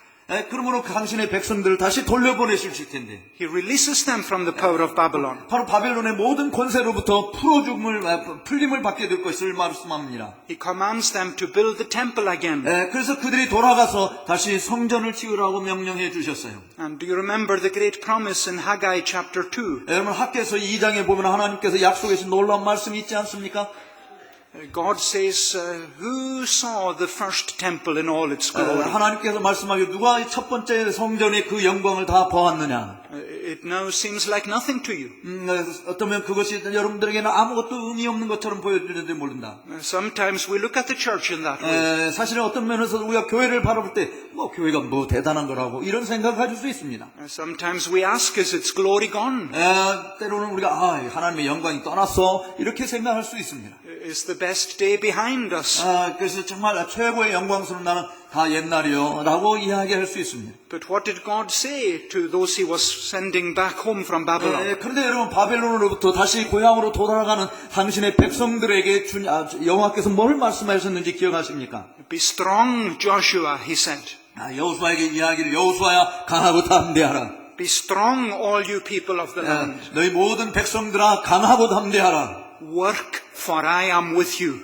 그러므로 당신의 백성들을 다시 돌려보내실 텐데. He releases them from the power of Babylon. 바로 바벨론의 모든 권세로부터 풀림을 받게 될 것을 말씀합니다. He commands them to build the temple again. 그래서 그들이 돌아가서 다시 성전을 지으라고 명령해 주셨어요. And do you remember the great promise in Haggai chapter 2? 여러분 학개서 2장에 보면 하나님께서 약속하신 놀라운 말씀이 있지 않습니까? God says, who saw the first temple in all its glory? 하나님께서 말씀하기를 누가 첫 번째 성전의 그 영광을 다 보았느냐? It now seems like nothing to you. 어쩌면 그것이 여러분들에게는 아무것도 의미 없는 것처럼 보여지는지 모른다. Sometimes we look at the church in that way. 사실은 어떤 면에서 우리가 교회를 바라볼 때 교회가 뭐 대단한 거라고 이런 생각을 가질 수 있습니다. Sometimes we ask, is its glory gone? 때로는 우리가 하나님의 영광이 떠났어 이렇게 생각할 수 있습니다. Is the best day behind us? 그래서 정말 최고의 영광스러운 나는 다 옛날이요 라고 이야기할 수 있습니다. But what did God say to those He was sending back home from Babylon? 그런데 여러분 바벨론으로부터 다시 고향으로 돌아가는 당신의 백성들에게 여호와께서 뭘 말씀하셨는지 기억하십니까? Be strong, Joshua, He said. 여호수아에게 이야기를 여호수아야 강하고 담대하라. Be strong, all you people of the land. 너희 모든 백성들아 강하고 담대하라. Work, for I am with you.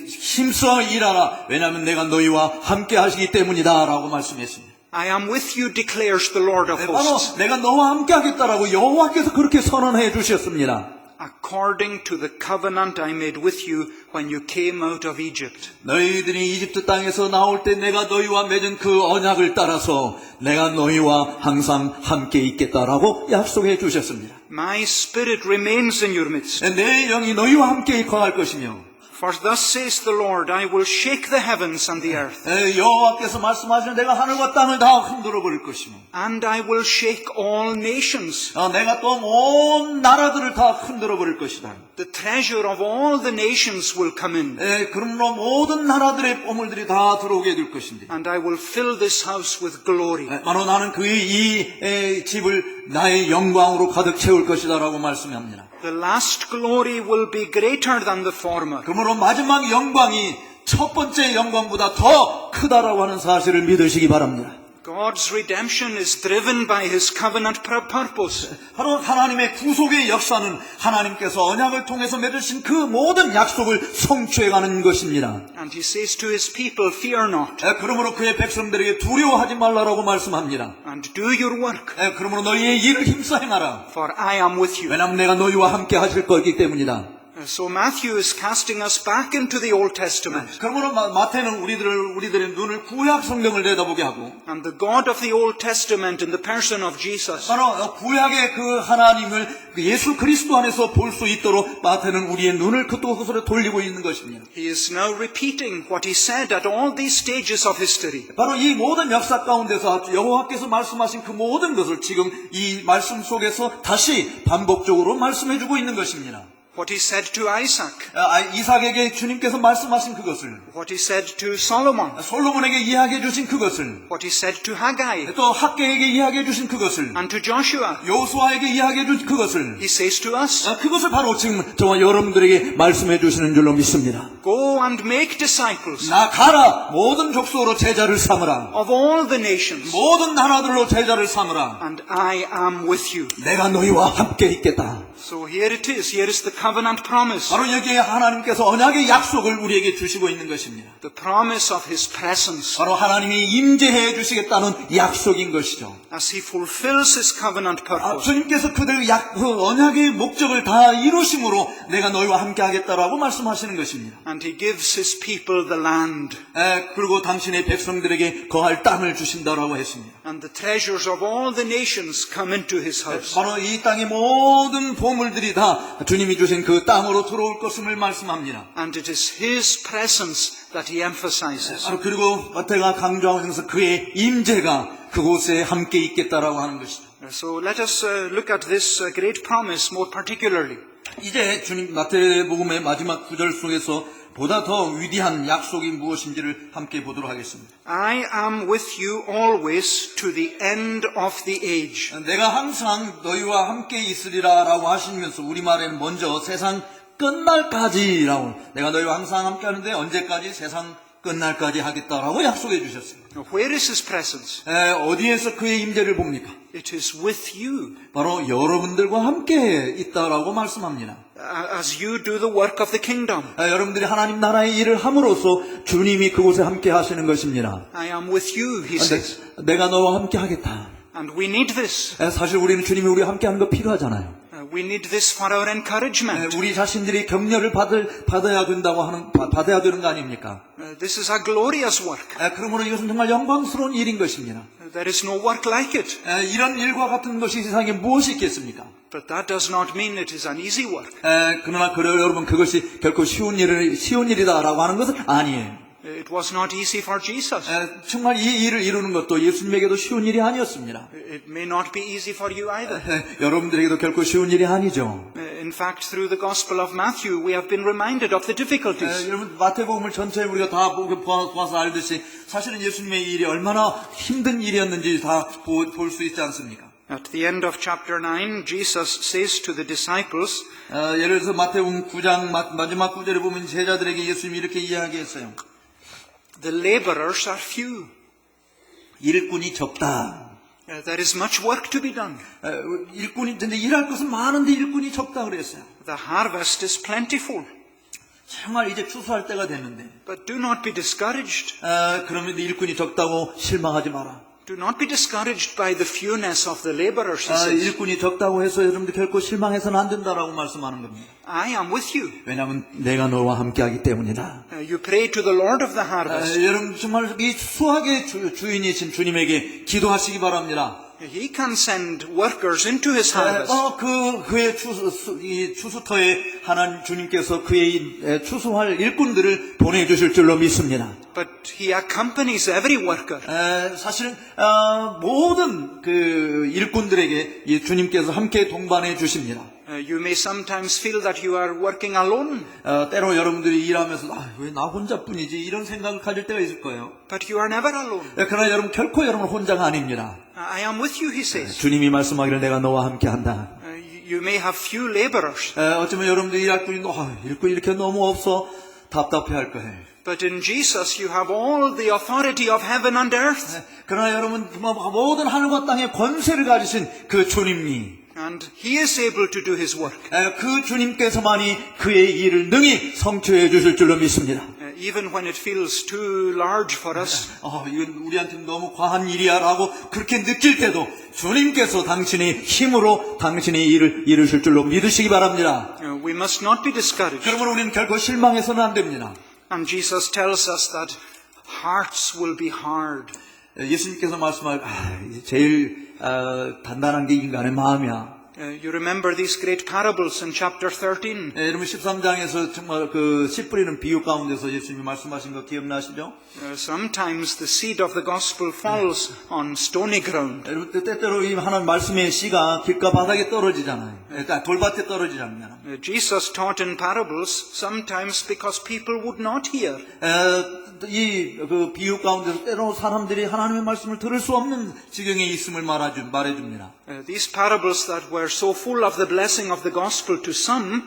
힘써 일하라. 왜냐하면 내가 너희와 함께 하시기 때문이다 라고 말씀했습니다. I am with you, declares the Lord of 바로 hosts. 내가 너와 함께 하겠다라고 여호와께서 그렇게 선언해 주셨습니다. according to the covenant I made with you when you came out of Egypt. 너희들이 이집트 땅에서 나올 때 내가 너희와 맺은 그 언약을 따라서 내가 너희와 항상 함께 있겠다라고 약속해 주셨습니다. My spirit remains in your midst. 내 영이 너희와 함께 거할 것이며 For thus says the Lord, I will shake the heavens and the earth, 여호와께서 말씀하시는 내가 하늘과 땅을 다 흔들어 버릴 것이며 and I will shake all nations. 내가 또 온 나라들을 다 흔들어 버릴 것이다. The treasure of all the nations will come in, 그러므로 모든 나라들의 보물들이 다 들어오게 될 것인데 and I will fill this house with glory. 바로 나는 이 집을 나의 영광으로 가득 채울 것이다라고 말씀합니다. The last glory will be greater than the former. 그러므로 마지막 영광이 첫 번째 영광보다 더 크다라고 하는 사실을 믿으시기 바랍니다. God's redemption is driven by His covenant purpose. 바로 하나님의 구속의 역사는 하나님께서 언약을 통해서 맺으신 그 모든 약속을 성취해가는 것입니다. And He says to His people, fear not, 그러므로 그의 백성들에게 두려워하지 말라라고 말씀합니다. and do your work, 그러므로 너희의 일을 힘써 행하라. for I am with you. 왜냐하면 내가 너희와 함께 하실 거기 때문이다. So Matthew is casting us back into the Old Testament. 그러므로 마태는 우리들의 눈을 구약 성경을 내다보게 하고 And the God of the Old Testament in the person of Jesus. 바로 구약의 그 하나님을 예수 그리스도 안에서 볼 수 있도록 마태는 우리의 눈을 그곳으로 돌리고 있는 것입니다. He is now repeating what he said at all these stages of history. 바로 이 모든 역사 가운데서 여호와께서 말씀하신 그 모든 것을 지금 이 말씀 속에서 다시 반복적으로 말씀해주고 있는 것입니다. What he said to Isaac. 이삭에게 주님께서 말씀하신 그것을, What he said to Solomon. 솔로몬에게 이야기해 주신 그것을, What he said to Haggai. 또 학개에게 이야기해 주신 그것을, And to Joshua. 여호수아에게 이야기해 주신 그것을, He says to us, 그것을 바로 지금 저와 여러분들에게 말씀해 주시는 줄로 믿습니다. Go and make disciples 나가라, 모든 족속으로 제자를 삼으라. of all the nations, 모든 나라들로 제자를 삼으라. and I am with you. 내가 너희와 함께 있겠다. So here it is. Here is the covenant promise. 바로 여기에 하나님께서 언약의 약속을 우리에게 주시고 있는 것입니다. The promise of His presence. 바로 하나님이 임재해 주시겠다는 약속인 것이죠. As He fulfills His covenant purpose. 주님께서 그들의 그 언약의 목적을 다 이루심으로 내가 너희와 함께 하겠다라고 말씀하시는 것입니다. And He gives His people the land. 그리고 당신의 백성들에게 거할 땅을 주신다라고 했습니다. And the treasures of all the nations come into His house. 바로 이 땅의 모든 보물들이 다 주님이 주신 그 땅으로 들어올 것임을 말씀합니다. And it is His presence that He emphasizes. 그리고 마태가 강조하면서 그의 임재가 그곳에 함께 있겠다라고 하는 것이죠. So let us look at this great promise more particularly. 이제 주님 마태복음의 마지막 구절 속에서 보다 더 위대한 약속이 무엇인지를 함께 보도록 하겠습니다. I am with you always to the end of the age. 내가 항상 너희와 함께 있으리라라고 하시면서 우리말에는 먼저 세상 끝날까지라고, 내가 너희와 항상 함께 하는데 언제까지? 세상 끝날까지 하겠다라고 약속해 주셨어요. Now, where is His presence? 어디에서 그의 임재를 봅니까? It is with you. 바로 여러분들과 함께 있다라고 말씀합니다. As you do the work of the kingdom. 여러분들이 하나님 나라의 일을 함으로써 주님이 그곳에 함께 하시는 것입니다. I am with you, He says. 내가 너와 함께 하겠다. And we need this. 사실 우리는 주님이 우리와 함께 하는 거 필요하잖아요. We need this for our encouragement. 우리 자신들이 격려를 받아야 되는 거 아닙니까? This is a glorious work. 그러므로 이것은 정말 영광스러운 일인 것입니다. There is no work like it. 이런 일과 같은 것이 세상에 무엇이 있겠습니까? But that does not mean it is an easy work. 그러나 여러분 그것이 결코 쉬운 일이다라고 하는 것은 아니에요. It was not easy for Jesus. 정말 이 일을 이루는 것도 예수님에게도 쉬운 일이 아니었습니다. It may not be easy for you either. 여러분들에게도 결코 쉬운 일이 아니죠. In fact, through the Gospel of Matthew, we have been reminded of the difficulties. 여러분 마태복음을 전체에 우리가 다 보아서 알듯이 사실은 예수님의 일이 얼마나 힘든 일이었는지 다 볼 수 있지 않습니까? At the end of chapter 9, Jesus says to the disciples, 예를 들어서 마태복음 9장 마지막 구절에 보면 제자들에게 예수님이 이렇게 이야기했어요. The laborers are few. 일꾼이 적다. There is much work to be done. 일꾼이 근데 일할 것은 많은데 일꾼이 적다 그랬어요. The harvest is plentiful. 정말 이제 추수할 때가 됐는데. But do not be discouraged. 그러면 일꾼이 적다고 실망하지 마라. Do not be discouraged by the fewness of the laborers, he says. 일꾼이 적다고 해서 여러분들 결코 실망해서는 안 된다라고 말씀하는 겁니다. I am with you. 왜냐하면 내가 너와 함께하기 때문이다. You pray to the Lord of the harvest. 여러분 정말 이 수학의 주인이신 주님에게 기도하시기 바랍니다. He can send workers into his harvest. 그의 추수터에 하나님 주님께서 그의 추수할 일꾼들을 보내주실 줄로 믿습니다. But he accompanies every worker. 사실은 모든 그 일꾼들에게 이 주님께서 함께 동반해 주십니다. You may sometimes feel that you are working alone. 때로 여러분들이 일하면서 왜 나 혼자뿐이지 이런 생각을 가질 때가 있을 거예요. But you are never alone. 그러나 여러분 결코 여러분 혼자가 아닙니다. I am with you, he says. 주님이 말씀하기를 내가 너와 함께한다. You may have few laborers. 어쩌면 여러분들이 일할 분이 일꾼이 이렇게 너무 없어 답답해할 거예요. But in Jesus you have all the authority of heaven and earth. 그러나 여러분 모든 하늘과 땅의 권세를 가지신 그 주님이 And he is able to do his work. 그 주님께서만이 그의 일을 능히 성취해 주실 줄로 믿습니다. Even when it feels too large for us. 이건 우리한테 너무 과한 일이야라고 그렇게 느낄 때도 주님께서 당신의 힘으로 당신의 일을 이루실 줄로 믿으시기 바랍니다. We must not be discouraged. 그러므로 우리는 결코 실망해서는 안 됩니다. And Jesus tells us that hearts will be hard. 예수님께서 말씀할 제일 단단한 게 인간의 마음이야. You remember these great parables in chapter 13. 여러분 13장에서 정말 그 씨 뿌리는 비유 가운데서 예수님이 말씀하신 거 기억나시죠? Sometimes the seed of the gospel falls on stony ground. 여러분 때때로 이 하나님 말씀의 씨가 길가 바닥에 떨어지잖아요. 돌밭에 떨어지잖아요. Jesus taught in parables sometimes because people would not hear. 이 그 비유 가운데서 때로 사람들이 하나님의 말씀을 들을 수 없는 지경에 있음을 말해줍니다. These parables that were so full of the blessing of the gospel to some,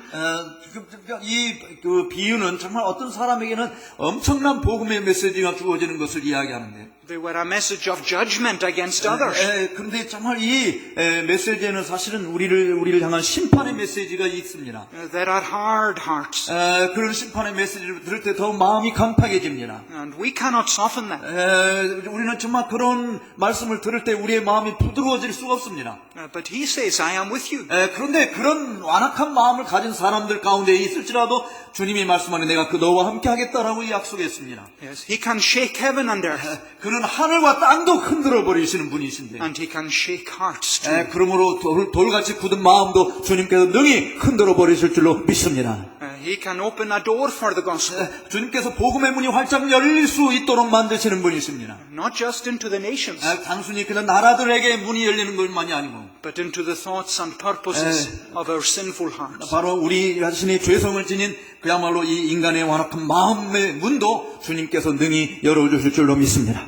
이 그 비유는 정말 어떤 사람에게는 엄청난 복음의 메시지가 주어지는 것을 이야기하는데. they were a message of judgment against others. 그런데 정말 이 메시지에는 사실은 우리를 향한 심판의 메시지가 있습니다. There are hard hearts. 그런 심판의 메시지를 들을 때 더 마음이 강팍해집니다. And we cannot soften that. 우리는 정말 그런 말씀을 들을 때 우리의 마음이 부드러워질 수가 없습니다. But he says, I am with you. 그런데 그런 완악한 마음을 가진 사람들 가운데 있을지라도 주님이 말씀하니 내가 그 너와 함께 하겠다라고 약속했습니다. Yes, he can shake heaven and earth. 그는 하늘과 땅도 흔들어 버리시는 분이신데. And he can shake hearts too. 그러므로 돌같이 굳은 마음도 주님께서 능히 흔들어 버리실 줄로 믿습니다. He can open a door for the gospel. 주님께서 복음의 문이 활짝 열릴 수 있도록 만드시는 분이십니다. Not just into the nations, 단순히 그냥 나라들에게 문이 열리는 것만이 아니고 but into the thoughts and purposes of our sinful hearts. 바로 우리 자신이 죄성을 지닌 그야말로 이 인간의 완악한 마음의 문도 주님께서 능히 열어주실 줄로 믿습니다.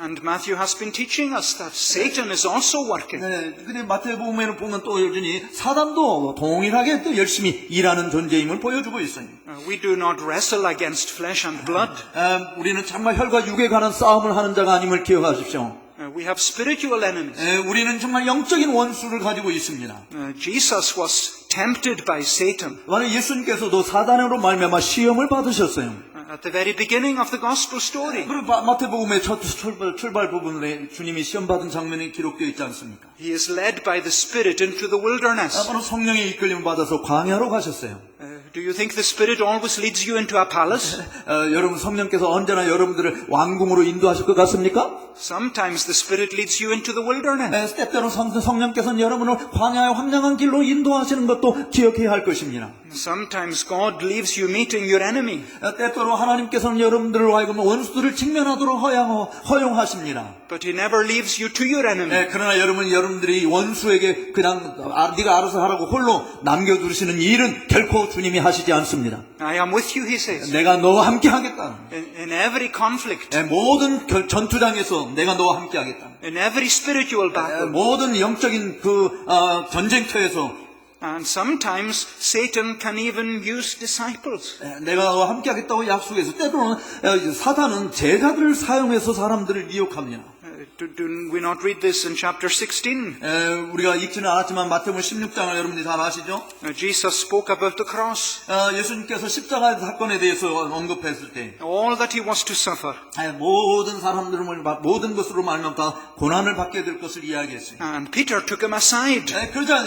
And Matthew has been teaching us that Satan is also working. 근데 마태복음에는 보면 또 여전히 사단도 동일하게 또 열심히 일하는 존재임을 보여주고 있어요. We do not wrestle against flesh and blood. 우리는 정말 혈과 육에 관한 싸움을 하는 자가 아님을 기억하십시오. We have spiritual enemies. 우리는 정말 영적인 원수를 가지고 있습니다. Jesus was tempted by Satan. 만약 예수님께서도 사단으로 말미암아 시험을 받으셨어요. At the very beginning of the gospel story. 그리고 마태복음의 첫 출발 부분에 주님이 시험 받은 장면이 기록되어 있지 않습니까? He is led by the Spirit into the wilderness. 바로 성령의 이끌림을 받아서 광야로 가셨어요. Do you think the Spirit always leads you into a palace? 여러분 성령께서 언제나 여러분들을 왕궁으로 인도하실 것 같습니까? Sometimes the Spirit leads you into the wilderness. 때때로 성령께서는 여러분을 광야의 황량한 길로 인도하시는 것도 기억해야 할 것입니다. Sometimes God leaves you meeting your enemy. 때때로 하나님께서는 여러분들을 하여금 원수들을 직면하도록 허용하십니다. But He never leaves you to your enemy. 그러나 여러분들이 원수에게 그냥 네가 알아서 하라고 홀로 남겨두시는 일은 결코 주님이 하시지 않습니다. I am with you, He says. 내가 너와 함께 하겠다. In every conflict. 모든 전투장에서 내가 너와 함께 하겠다. In every spiritual battle. 모든 영적인 그 전쟁터에서. And sometimes Satan can even use disciples. 내가 너와 함께 하겠다고 약속해서 때로는 사단은 제자들을 사용해서 사람들을 미혹합니다. Do we not read this in chapter 16? 우리가 읽지는 않았지만 마태복음 16장을 여러분들이 잘 아시죠? Jesus spoke about the cross, 예수님께서 십자가 사건에 대해서 언급했을 때 all that he was to suffer. 모든 사람들을 모든 것으로 말미암아 다 고난을 받게 될 것을 이야기했어요. And Peter took him aside 그러자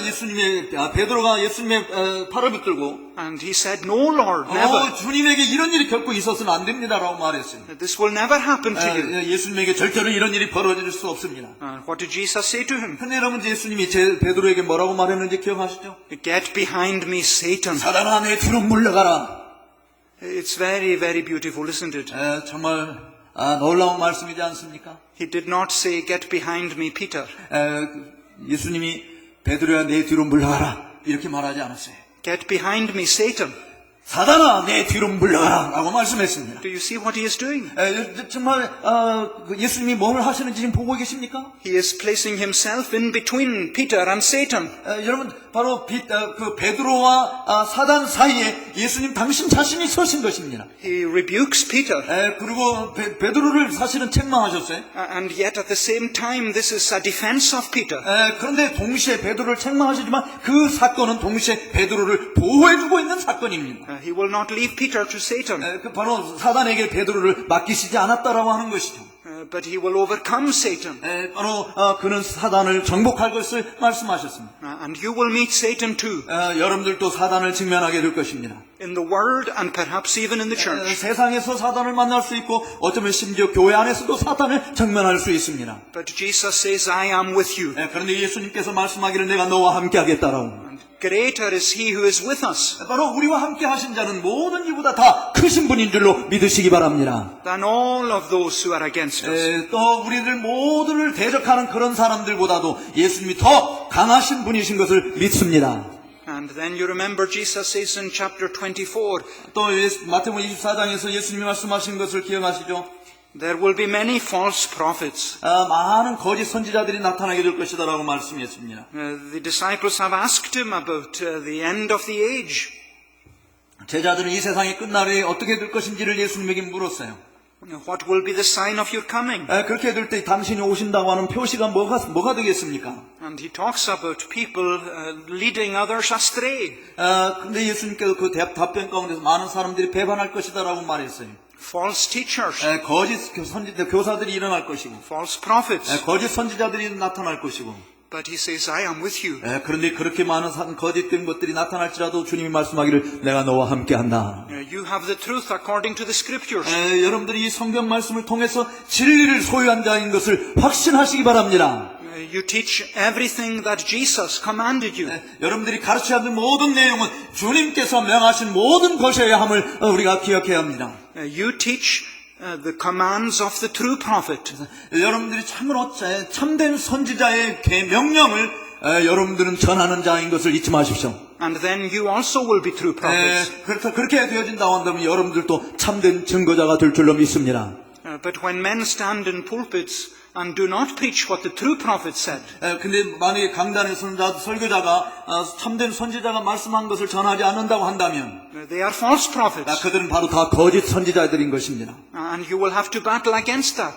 베드로가 예수님의 팔을 붙들고 and he said, "No, Lord, never. 주님에게 이런 일이 결코 있어서는 안 됩니다라고 말했어요. This will never happen to you." 예수님에게 절대로 이런 일이 벌어질 수 없습니다. What did Jesus say to him? 근데 여러분 예수님이 베드로에게 뭐라고 말했는지 기억하시죠? Get behind me, Satan. 사단아 내 뒤로 물러가라. It's very, very beautiful, isn't it? 정말 놀라운 말씀이지 않습니까? He did not say, "Get behind me, Peter." 예수님이 베드로야 내 뒤로 물러가라 이렇게 말하지 않았어요. Get behind me, Satan. 사단아 내 뒤로 물러가라 라고 말씀했습니다. Do you see what he is doing? 정말 예수님이 뭘 하시는지 지금 보고 계십니까? He is placing himself in between Peter and Satan. 여러분 바로 그 베드로와 사단 사이에 예수님 당신 자신이 서신 것입니다. He rebukes Peter. 그리고 베드로를 사실은 책망하셨어요. And yet at the same time this is a defense of Peter. 그런데 동시에 베드로를 책망하시지만 그 사건은 동시에 베드로를 보호해주고 있는 사건입니다. He will not leave Peter to Satan. 바로 사단에게 베드로를 맡기시지 않았다라고 하는 것이죠. But he will overcome Satan. 바로 그는 사단을 정복할 것을 말씀하셨습니다. And you will meet Satan too. 여러분들도 사단을 직면하게 될 것입니다. In the world and perhaps even in the church. 세상에서 사단을 만날 수 있고 어쩌면 심지어 교회 안에서도 사단을 정면할 수 있습니다. But Jesus says, "I am with you." 그런데 예수님께서 말씀하기를 내가 너와 함께 하겠다라고. Greater is he who is with us 바로 우리와 함께 하신 자는 모든 이보다 다 크신 분인 줄로 믿으시기 바랍니다. than all of those who are against us. 또 우리들 모두를 대적하는 그런 사람들보다도 예수님이 더 강하신 분이신 것을 믿습니다. And then you remember Jesus says in chapter 24, 또 마태복음 24장에서 예수님이 말씀하신 것을 기억하시죠? there will be many false prophets. 많은 거짓 선지자들이 나타나게 될 것이다라고 말씀했습니다. The disciples have asked him about the end of the age. 제자들은 이 세상의 끝날에 어떻게 될 것인지를 예수님에게 물었어요. What will be the sign of your coming? 그렇게 될 때 당신이 오신다고 하는 표시가 뭐가 되겠습니까? And he talks about people leading others astray. 근데 예수님께서 그 답변 가운데서 많은 사람들이 배반할 것이다라고 말했어요. False teachers, 거짓 교사들이 일어날 것이고, false prophets. 거짓 선지자들이 나타날 것이고. But he says, "I am with you." 그런데 그렇게 많은 거짓된 것들이 나타날지라도 주님이 말씀하기를 내가 너와 함께한다. You have the truth according to the scriptures. 여러분들이 이 성경 말씀을 통해서 진리를 소유한 자인 것을 확신하시기 바랍니다. You teach everything that Jesus commanded you. 여러분들이 가르쳐야 하는 모든 내용은 주님께서 명하신 모든 것이어야 함을 우리가 기억해야 합니다. You teach the commands of the true prophet. 여러분들이 참으로 참된 선지자의 명령을 여러분들은 전하는 자인 것을 잊지 마십시오. And then you also will be true prophets. 그렇게 되어진다고 한다면 여러분들도 참된 증거자가 될 줄로 믿습니다. But when men stand in pulpits and do not preach what the true prophet said, 근데 만약에 강단에 설교자가 참된 선지자가 말씀한 것을 전하지 않는다고 한다면 they are false prophets. 그들은 바로 다 거짓 선지자들인 것입니다. And you will have to battle against that.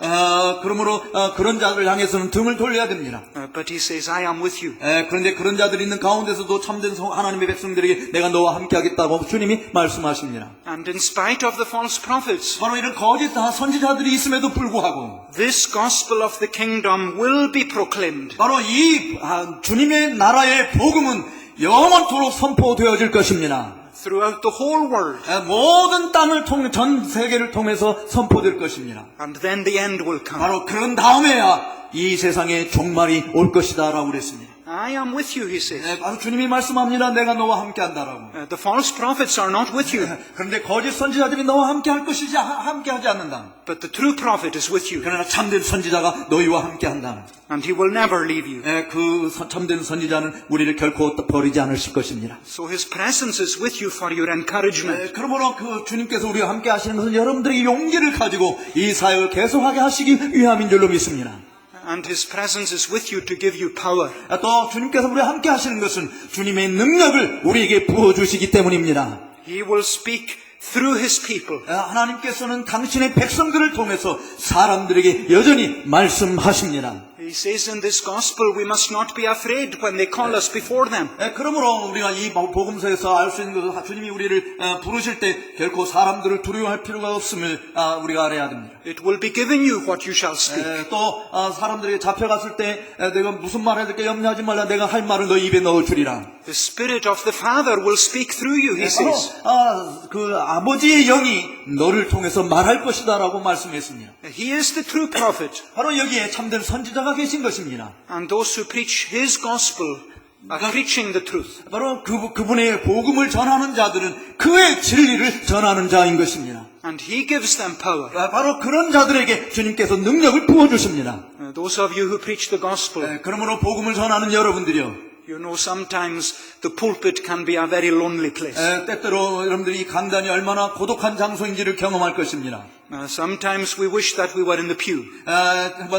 그러므로 그런 자들을 향해서는 등을 돌려야 됩니다. But he says, "I am with you." 그런데 그런 자들이 있는 가운데서도 참된 하나님의 백성들에게 내가 너와 함께 하겠다고 주님이 말씀하십니다. And in spite of the false prophets, 바로 이런 거짓 선지자들이 있음에도 불구하고 this gospel of the kingdom will be proclaimed. 바로 이 주님의 나라의 복음은 영원토록 선포되어질 것입니다. Throughout the whole world. 모든 땅을 통해 전 세계를 통해서 선포될 것입니다. And then the end will come. 바로 그런 다음에야 이 세상의 종말이 올 것이다라고 그랬습니다. I am with you, he says. 바로 주님이 말씀합니다. 내가 너와 함께한다라고. The false prophets are not with you. 그런데 거짓 선지자들이 너와 함께할 것이지 함께하지 않는다. But the true prophet is with you. 그러나 참된 선지자가 너희와 함께한다. And he will never leave you. 그 참된 선지자는 우리를 결코 버리지 않으실 것입니다. So his presence is with you for your encouragement. 그러므로 그 주님께서 우리와 함께 하시는 것은 여러분들의 용기를 가지고 이 사역을 계속하게 하시기 위함인 줄로 믿습니다. And his presence is with you to give you power. 또 주님께서 우리와 함께 하시는 것은 주님의 능력을 우리에게 부어주시기 때문입니다. He will speak through his people. 하나님께서는 당신의 백성들을 통해서 사람들에게 여전히 말씀하십니다. He says in this gospel, we must not be afraid when they call us before them. 그러므로 우리가 이 복음서에서 알 수 있는 것은 주님이 우리를 부르실 때 결코 사람들을 두려워할 필요가 없음을 우리가 알아야 됩니다. It will be given you what you shall speak. 또 사람들에게 잡혀갔을 때 내가 무슨 말 해야 될까 염려하지 말라. 내가 할 말을 너 입에 넣어주리라. The Spirit of the Father will speak through you, he says. 그 아버지의 영이 너를 통해서 말할 것이다라고 말씀했습니다. He is the true prophet. 바로 여기에 참된 선지자가 계신 것입니다. And those who preach his gospel are preaching the truth. 바로 그분의 복음을 전하는 자들은 그의 진리를 전하는 자인 것입니다. And he gives them power. 바로 그런 자들에게 주님께서 능력을 부어주십니다. Those of you who preach the gospel, 그러므로 복음을 전하는 여러분들이요. you know sometimes the pulpit can be a very lonely place. 때때로 여러분들이 이 강단이 얼마나 고독한 장소인지를 경험할 것입니다. Sometimes we wish that we were in the pew.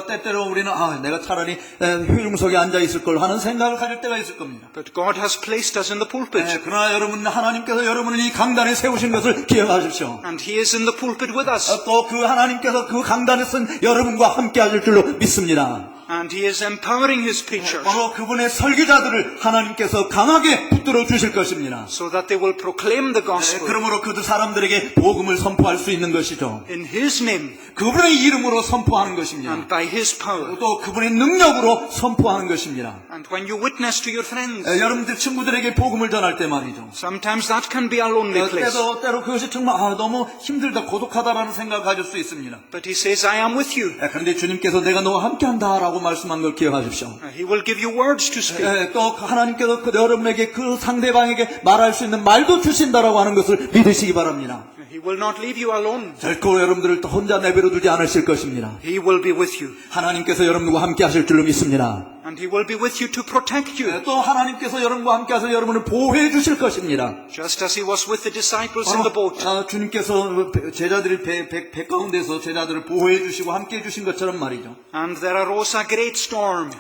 때때로 우리는 내가 차라리 회중석에 앉아 있을 걸 하는 생각을 가질 때가 있을 겁니다. But God has placed us in the pulpit. 그러나 하나님께서 여러분을 이 강단에 세우신 것을 기억하십시오. And he is in the pulpit with us. 또 그 하나님께서 그 강단에 쓴 여러분과 함께 하실 줄로 믿습니다. And he is empowering his preachers 바로 그분의 설교자들을 하나님께서 강하게 붙들어 주실 것입니다. so that they will proclaim the gospel 그러므로 그 사람들에게 복음을 선포할 수 있는 것이죠. in his name 그분의 이름으로 선포하는 것입니다. and by his power. 또 그분의 능력으로 선포하는 것입니다. And when you witness to your friends, 여러분들 친구들에게 복음을 전할 때 말이죠. sometimes that can be a lonely place. 때로 그것이 정말 너무 힘들다 고독하다라는 생각을 가질 수 있습니다. But he says, I am with you. 그런데 주님께서 내가 너와 함께한다라고 말씀한 걸 기억하십시오. He will give you words to speak. 또 하나님께서 여러분에게 그 상대방에게 말할 수 있는 말도 주신다라고 하는 것을 믿으시기 바랍니다. He will not leave you alone. 결코 여러분들을 또 혼자 내버려 두지 않으실 것입니다. He will be with you. 하나님께서 여러분과 함께 하실 줄로 믿습니다. And he will be with you to protect you. 또 하나님께서 여러분과 함께 하셔서 여러분을 보호해 주실 것입니다. Just as he was with the disciples in the boat. 주님께서 제자들이 배 가운데서 제자들을 보호해 주시고 함께 해 주신 것처럼 말이죠. And there arose a great storm.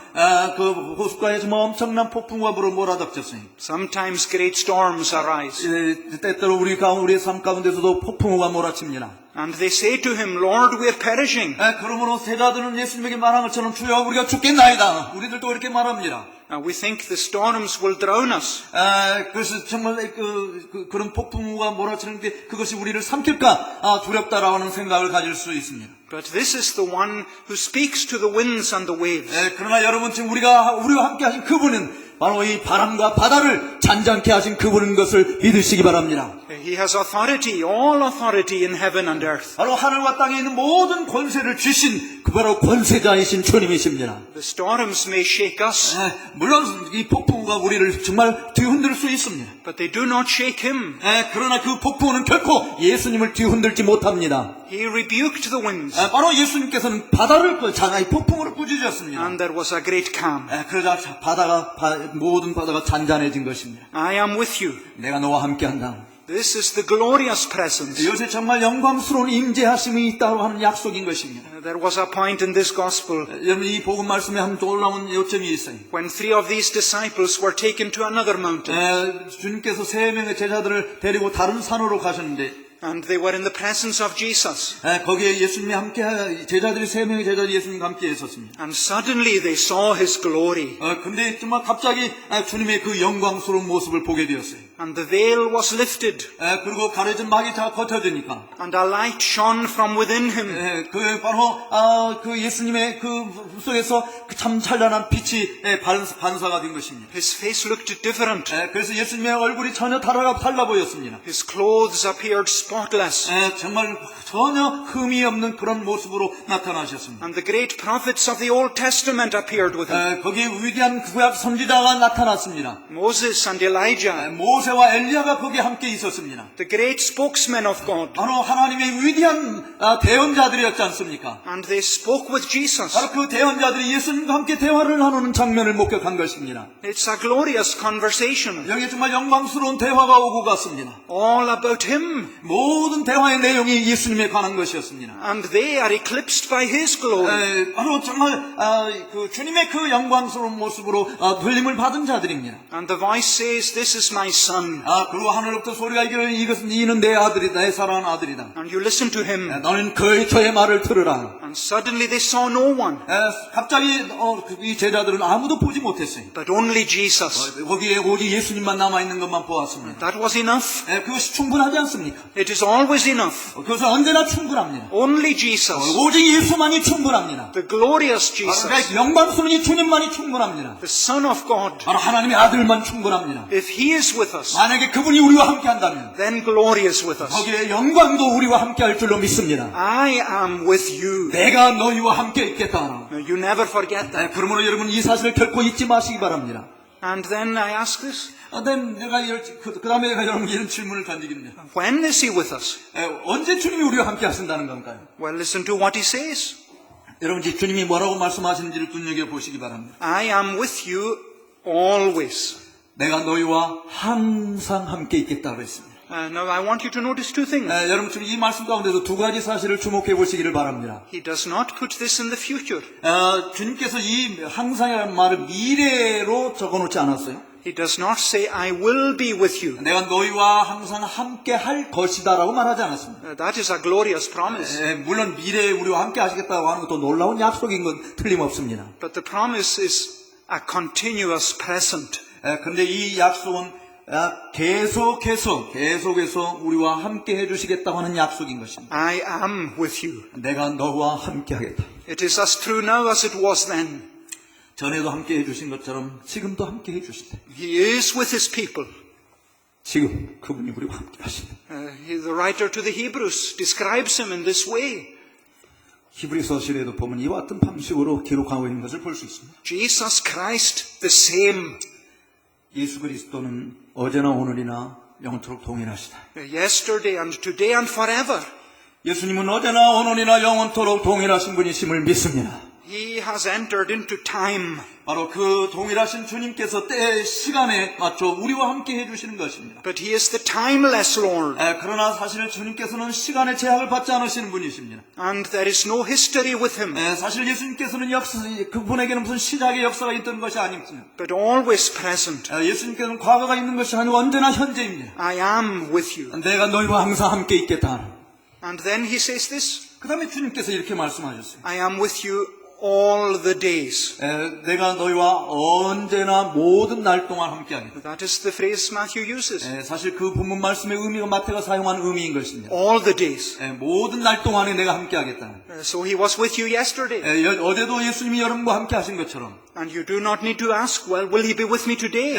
그 호숫가에 정말 엄청난 폭풍과 불을 몰아닥쳤어요. Sometimes great storms arise. 때때로 우리의 삶 가운데서도 폭풍우가 몰아칩니다. And they say to him, Lord, we are perishing. 그러므로 제자들은 예수님에게 말한 것처럼 주여 우리가 죽겠나이다. 우리들도 이렇게 말합니다. We think the storms will drown us. 그래서 정말 그런 폭풍우가 몰아치는 게 그것이 우리를 삼킬까 두렵다라는 생각을 가질 수 있습니다. But this is the one who speaks to the winds and the waves. 그러나 여러분 지금 우리와 함께 하신 그분은 바로 이 바람과 바다를 잔잔케 하신 그분인 것을 믿으시기 바랍니다. He has authority, all authority in heaven and earth. 바로 하늘과 땅에 있는 모든 권세를 주신 그 바로 권세자이신 주님이십니다. The storms may shake us, 물론 이 폭풍우가 우리를 정말 뒤흔들 수 있습니다. but they do not shake him. 그러나 그 폭풍우는 결코 예수님을 뒤흔들지 못합니다. He rebuked the winds, 바로 예수님께서는 바다를 폭풍우를 꾸짖으셨습니다. and there was a great calm. 그러자 모든 바다가 잔잔해진 것입니다. I am with you. 내가 너와 함께한다. This is the glorious presence. 이것이 정말 영광스러운 임재하심이 있다고 하는 약속인 것입니다. There was a point in this gospel 여러분 이 복음 말씀에 한 놀라운 요점이 있어요. when 3 of these disciples were taken to another mountain. 주님께서 3명의 제자들을 데리고 다른 산으로 가셨는데 And they were in the presence of Jesus. 거기에 예수님이 함께 제자들이 3명의 제자들이 예수님과 함께 있었습니다. And suddenly they saw his glory. 근데 정말 갑자기 주님의 그 영광스러운 모습을 보게 되었어요. And the veil was lifted. 그리고 가려진 막이 다 걷어지니까. And a light shone from within him. 그 바로 그 예수님의 그 속에서 참 찬란한 빛이 반사가 된 것입니다. His face looked different. 그래서 예수님의 얼굴이 전혀 달라 보였습니다. His clothes appeared spotless. 정말 전혀 흠이 없는 그런 모습으로 나타나셨습니다. And the great prophets of the Old Testament appeared with him. 거기에 위대한 구약 선지자가 나타났습니다. Moses and Elijah. 모세와 엘리야가 거기에 함께 있었습니다. The great spokesmen of God. 바로 하나님의 위대한 대언자들이었지 않습니까? And they spoke with Jesus. 바로 그 대언자들이 예수님과 함께 대화를 나누는 장면을 목격한 것입니다. It's a glorious conversation. 여기 정말 영광스러운 대화가 오고 갔습니다. All about him. 모든 대화의 내용이 예수님에 관한 것이었습니다. And they are eclipsed by his glory. 바로 정말 그 주님의 그 영광스러운 모습으로 들림을 받은 자들입니다. And the voice says, This is my son. son. 그리고 하늘로부터 소리가 이르기를 이것은 이는 내 아들이다, 내 사랑하는 아들이다. And you listen to him. 너는 저의 말을 들으라. And suddenly they saw no one, 갑자기 이 제자들은 아무도 보지 못했어요. but only Jesus. 거기에 오직 예수님만 남아있는 것만 보았습니다. That was enough. 그것이 충분하지 않습니까? It is always enough. 그것은 언제나 충분합니다. Only Jesus. 오직 예수만이 충분합니다. The glorious 바로 Jesus. 그 영광스러운 이 주님만이 충분합니다. The Son of God. 바로 하나님의 아들만 충분합니다. If he is with us, 만약에 그분이 우리와 함께 한다면 then glory is with us. 거기에 영광도 우리와 함께 할 줄로 믿습니다. I am with you. 내가 너희와 함께 있겠다. Now, you never forget that. 그러므로 여러분 이 사실을 결코 잊지 마시기 바랍니다. And then I ask this. 내가 그 다음에 내가 여러분께 이런 질문을 던지겠습니다. When is he with us? 언제 주님이 우리와 함께 하신다는 건가요? Well, listen to what he says. 여러분 주님이 뭐라고 말씀하시는지를 눈여겨보시기 바랍니다. I am with you always. 내가 너희와 항상 함께 있겠다고 했습니다. Now I want you to notice two things. 여러분 지금 이 말씀 가운데서 두 가지 사실을 주목해 보시기를 바랍니다. He does not put this in the future. 주님께서 이 항상이라는 말을 미래로 적어놓지 않았어요. He does not say, I will be with you. 내가 너희와 항상 함께 할 것이다라고 말하지 않았습니다. That is a glorious promise. 물론 미래에 우리와 함께 하시겠다고 하는 것도 놀라운 약속인 건 틀림없습니다. But the promise is a continuous present. 그런데 이 약속은 계속해서 우리와 함께 해주시겠다고 하는 약속인 것입니다. I am with you. 내가 너와 함께 하겠다. It is as true now as it was then. 전에도 함께 해주신 것처럼 지금도 함께 해주신다. He is with his people. 지금 그분이 우리와 함께 하신다. The writer to the Hebrews describes him in this way. 히브리서실에도 보면 이와 같은 방식으로 기록하고 있는 것을 볼 수 있습니다. Jesus Christ the same. 예수 그리스도는 어제나 오늘이나 영원토록 동일하시다. Yesterday and today and forever. 예수님은 어제나 오늘이나 영원토록 동일하신 분이심을 믿습니다. He has entered into time. 바로 그 동일하신 주님께서 때의 시간에 맞춰 우리와 함께 해주시는 것입니다. But he is the timeless Lord. 그러나 사실 주님께서는 시간의 제약을 받지 않으시는 분이십니다. And there is no history with him. 사실 예수님께서는 그분에게는 무슨 시작의 역사가 있던 것이 아닙니다. But always present. 예수님께서는 과거가 있는 것이 아니고 언제나 현재입니다. I am with you. 내가 너희와 항상 함께 있겠다. And then he says this. 그 다음에 주님께서 이렇게 말씀하셨어요. I am with you all the days. 내가 너희와 언제나 모든 날 동안 함께 하겠다. That is the phrase Matthew uses. 사실 그 본문 말씀의 의미가 마태가 사용한 의미인 것입니다. All the days. 모든 날 동안에 내가 함께 하겠다. So he was with you yesterday. 어제도 예수님이 여러분과 함께 하신 것처럼. And you do not need to ask, well, will he be with me today?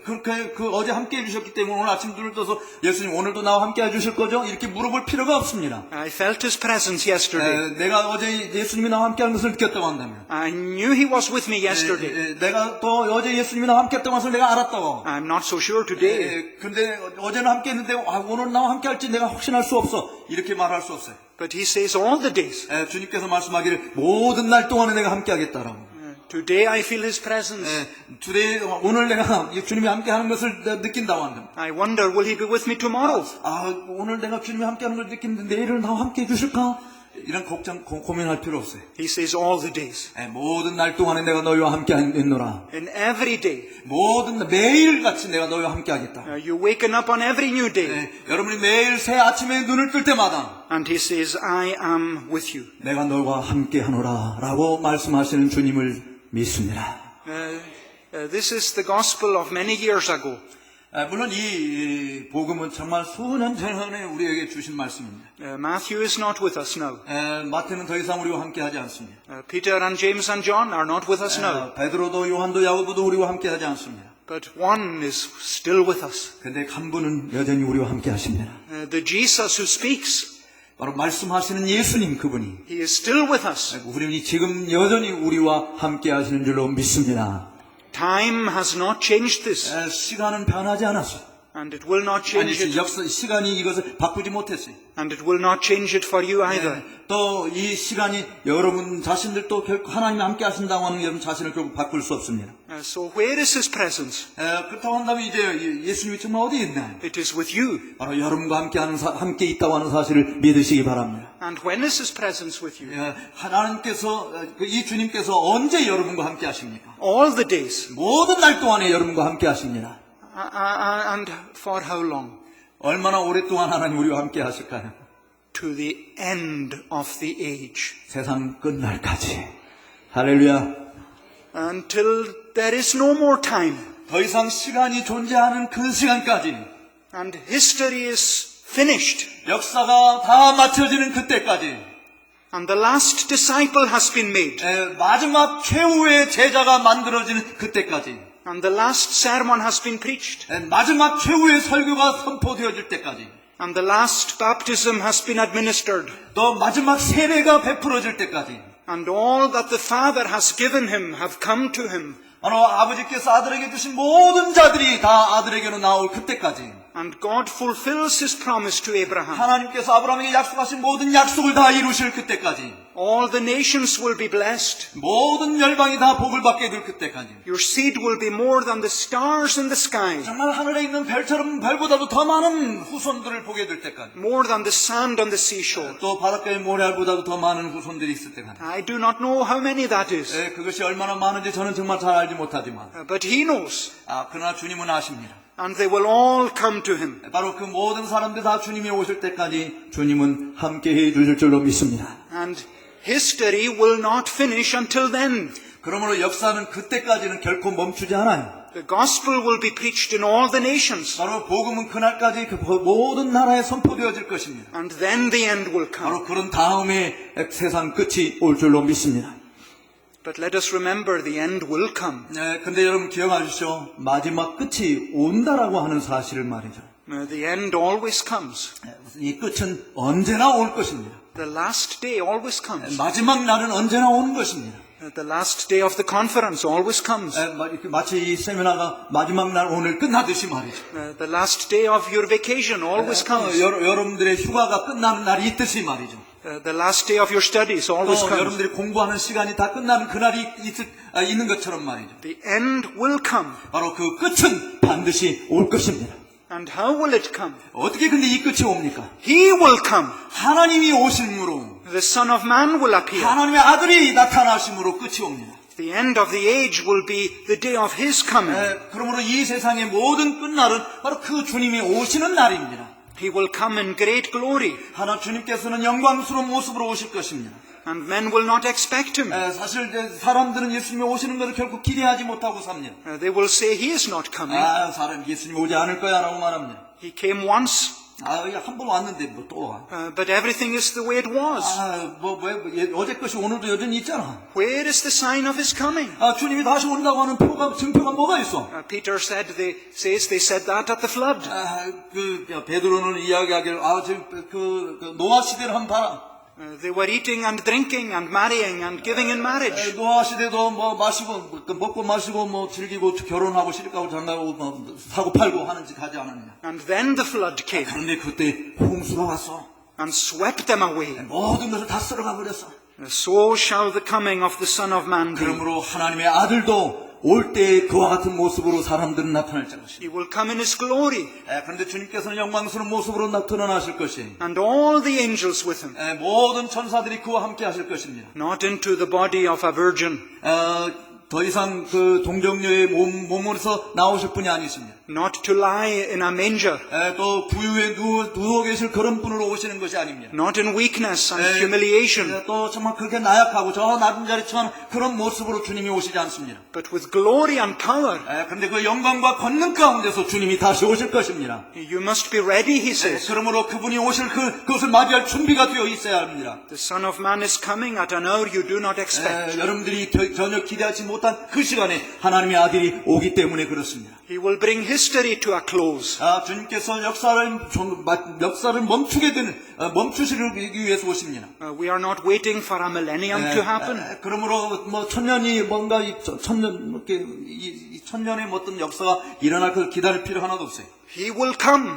그렇게 어제 함께 해주셨기 때문에 오늘 아침 눈을 떠서 예수님 오늘도 나와 함께 해주실 거죠? 이렇게 물어볼 필요가 없습니다. I felt his presence yesterday. 내가 어제 예수님이 나와 함께 하는 것을 느꼈다고 한다면. I knew he was with me yesterday. 내가 또 어제 예수님이 나와 함께 했다고 해서 내가 알았다고. I'm not so sure today. 근데 어제는 함께 했는데 오늘 나와 함께 할지 내가 확신할 수 없어. 이렇게 말할 수 없어요. But he says all the days. 주님께서 말씀하기를 모든 날 동안에 내가 함께 하겠다라고. Today I feel his presence. 오늘 내가 주님이 함께 하는 것을 느낀다고 한다. I wonder, will he be with me tomorrow? 오늘 내가 주님이 함께 하는 걸 느끼는데 내일은 나와 함께 해주실까? 이런 고민할 필요 없어요. He says all the days. 모든 날 동안에 내가 너희와 함께 있노라. In every day. 매일같이 내가 너희와 함께 하겠다. You waken up on every new day. 여러분이 매일 새 아침에 눈을 뜰 때마다 And he says, I am with you. 내가 너희와 함께 하노라 라고 말씀하시는 주님을 믿습니다. This is the gospel of many years ago. 물론 이 복음은 정말 수년 전에 우리에게 주신 말씀입니다. Matthew is not with us now. 마태는 더 이상 우리와 함께 하지 않습니다. Peter and James and John are not with us now. 베드로도 요한도 야고보도 우리와 함께 하지 않습니다. But one is still with us. 근데 한 분은 여전히 우리와 함께 하십니다. The Jesus who speaks. 바로 말씀하시는 예수님 그분이. He is still with us. 우리는 지금 여전히 우리와 함께 하시는 줄로 믿습니다. Time has not changed this. 시간은 변하지 않았어요. And it will not change it. 시간이 이것을 바꾸지 못했어요. And it will not change it for you either. 또 이 시간이 여러분 자신들도 결코 하나님이 함께 하신다고 하는 여러분 자신을 결국 바꿀 수 없습니다. So where is his presence? 그렇다고 한다면 이제 예수님이 정말 어디에 있나요? It is with you. 바로 여러분과 함께 있다고 하는 사실을 믿으시기 바랍니다. And when is his presence with you? 하나님께서 이 주님께서 언제 여러분과 함께 하십니까? All the days. 모든 날 동안에 여러분과 함께 하십니다. And for how long? 얼마나 오랫동안 하나님 우리와 함께 하실까요? To the end of the age. 세상 끝날까지. 할렐루야. Until there is no more time. 더 이상 시간이 존재하는 그 시간까지. And history is finished. 역사가 다 마쳐지는 그때까지. And the last disciple has been made. 마지막 최후의 제자가 만들어지는 그때까지. And the last sermon has been preached. 마지막 최후의 설교가 선포되어질 때까지. And the last baptism has been administered. 또 마지막 세례가 베풀어질 때까지. And all that the Father has given him have come to him. 바로 아버지께서 아들에게 주신 모든 자들이 다 아들에게로 나올 그때까지. And God fulfills his promise to Abraham. 하나님께서 아브라함에게 약속하신 모든 약속을 다 이루실 그때까지. All the nations will be blessed. 모든 열방이 다 복을 받게 될 그때까지. Your seed will be more than the stars in the sky. 정말 하늘에 있는 별처럼 별보다도 더 많은 후손들을 보게 될 때까지. More than the sand on the seashore. 또 바닷가의 모래알보다도 더 많은 후손들이 있을 때까지. I do not know how many that is. 그것이 얼마나 많은지 저는 정말 잘 알지 못하지만. But he knows. 그러나 주님은 아십니다. And they will all come to him. 바로 그 모든 사람들 다 주님이 오실 때까지 주님은 함께해 주실 줄로 믿습니다. And history will not finish until then. 그러므로 역사는 그때까지는 결코 멈추지 않아요. The gospel will be preached in all the nations. 바로 복음은 그날까지 그 모든 나라에 선포되어질 것입니다. And then the end will come. 바로 그런 다음에 세상 끝이 올 줄로 믿습니다. But let us remember the end will come. 근데 여러분 기억하십시오. 마지막 끝이 온다라고 하는 사실을 말이죠. The end always comes. 이 끝은 언제나 올 것입니다. The last day always comes. 마지막 날은 언제나 오는 것입니다. The last day of the conference always comes. 마치 이 세미나가 마지막 날 오늘 끝나듯이 말이죠. The last day of your vacation always comes. 여러분들의 휴가가 끝나는 날이 있듯이 말이죠. The last day of your studies always 또 comes. 여러분들이 공부하는 시간이 다 끝나는 그날이 있는 것처럼 말이죠. The end will come. 바로 그 끝은 반드시 올 것입니다. And how will it come? 어떻게 근데 이 끝이 옵니까? He will come. 하나님이 오심으로, The Son of Man will appear. 하나님의 아들이 나타나심으로 끝이 옵니다. The end of the age will be the day of His coming. 그러므로 이 세상의 모든 끝날은 바로 그 주님이 오시는 날입니다. He will come in great glory. 주님께서는 영광스러운 모습으로 오실 것입니다. And men will not expect Him. 사실 사람들은 예수님이 오시는 것을 결코 기대하지 못하고 삽니다. They will say He is not coming. 사람 예수님이 오지 않을 거야 라고 말합니다. He came once. 한 번 왔는데 뭐 또 와. But everything is the way it was. 어제 것이 오늘도 여전히 있잖아. Where is the sign of His coming? 주님이 다시 온다고 하는 증표가 뭐가 있어? Peter they said that at the flood. 베드로는 이야기하기를 지금 노아 시대를 한번 봐라. They were eating and drinking and marrying and giving in marriage. 노아 시대도 먹고 마시고 즐기고 결혼하고 시집가고 장가고 사고 팔고 하는 짓 하지 않았느냐. And then the flood came. 그런데 그때 홍수가 왔어. And swept them away. 모든 것을 다 쓸어가 버렸어. So shall the coming of the Son of Man be. 그러므로 하나님의 아들도 올 때 그와 같은 모습으로 사람들은 나타날 것이다. He will come in His glory. 그런데 주님께서는 영광스러운 모습으로 나타나실 것이. And all the angels with Him. 모든 천사들이 그와 함께 하실 것입니다. Not into the body of a virgin. 더 이상 그 동정녀의 몸으로서 나오실 분이 아니십니다. Not to lie in a manger. 또 부유에 누워 계실 그런 분으로 오시는 것이 아닙니다. Not in weakness and humiliation. 또 정말 그렇게 나약하고 저 낮은 자리에 처한 그런 모습으로 주님이 오시지 않습니다. But with glory and power. 그런데 그 영광과 권능 가운데서 주님이 다시 오실 것입니다. You must be ready, He says. 그러므로 그분이 오실 그것을 맞이할 준비가 되어 있어야 합니다. The Son of Man is coming at an hour you do not expect. 여러분들이 전혀 기대하지 못한 그 시간에 하나님의 아들이 오기 때문에 그렇습니다. He will bring history to a close. 주님께서 역사를 멈추시기 위해서 오십니다. We are not waiting for a millennium to happen. 그러므로 천년이 뭔가 천년의 어떤 역사가 일어날 것을 기다릴 필요 하나도 없어요. He will come.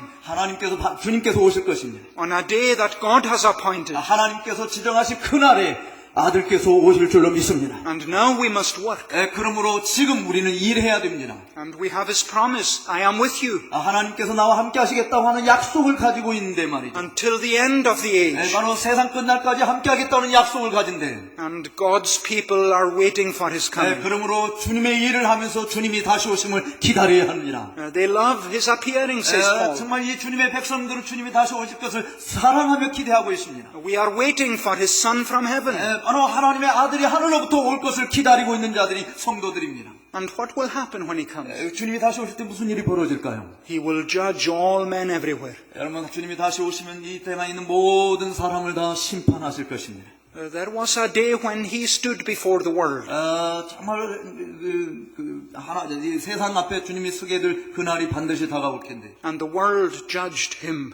주님께서 오실 것입니다. On a day that God has appointed. 하나님께서 지정하신 그날에 아들께서 오실 줄로 믿습니다. And now we must work. 그러므로 지금 우리는 일해야 됩니다. And we have His promise, I am with you, 하나님께서 나와 함께 하시겠다고 하는 약속을 가지고 있는데 말이죠. until the end of the age. 바로 세상 끝날까지 함께 하겠다는 약속을 가진데 And God's people are waiting for His coming. 그러므로 주님의 일을 하면서 주님이 다시 오심을 기다려야 합니다. They love His appearing, says Paul. 정말 이 주님의 백성들은 주님이 다시 오실 것을 사랑하며 기대하고 있습니다. We are waiting for His Son from heaven. 바로 하나님의 아들이 하늘로부터 올 것을 기다리고 있는 자들이 성도들입니다. And what will happen when He comes? 주님이 다시 오실 때 무슨 일이 벌어질까요? He will judge all men everywhere. 여러분, 주님이 다시 오시면 이 땅에 있는 모든 사람을 다 심판하실 것입니다. There was a day when He stood before the world. 정말 이 세상 앞에 주님이 서게 될 그날이 반드시 다가올 텐데. And the world judged Him.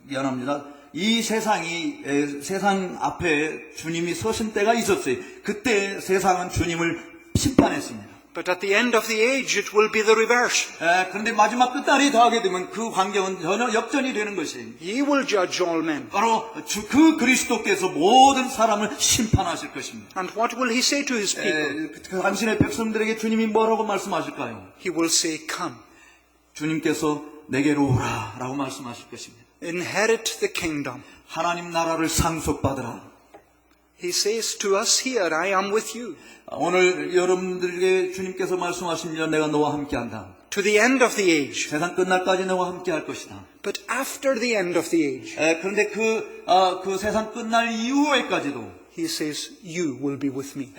미안합니다. 이 세상이 세상 앞에 주님이 서신 때가 있었어요. 그때 세상은 주님을 심판했습니다. But at the end of the age, it will be the reverse. 그런데 마지막 끝날이 더하게 되면 그 광경은 전혀 역전이 되는 것이에요. He will judge all men. 바로 그 그리스도께서 모든 사람을 심판하실 것입니다. And what will He say to His people? 당신의 백성들에게 주님이 뭐라고 말씀하실까요? He will say, come, 주님께서 내게로 오라 라고 말씀하실 것입니다. inherit the kingdom. 하나님 나라를 상속받으라. He says to us here, I am with you. 오늘 여러분들에게 주님께서 말씀하십니다. 내가 너와 함께한다. To the end of the age. 세상 끝날까지 너와 함께할 것이다. But after the end of the age, 그런데 그 세상 끝날 이후에까지도 He says, you will be with me.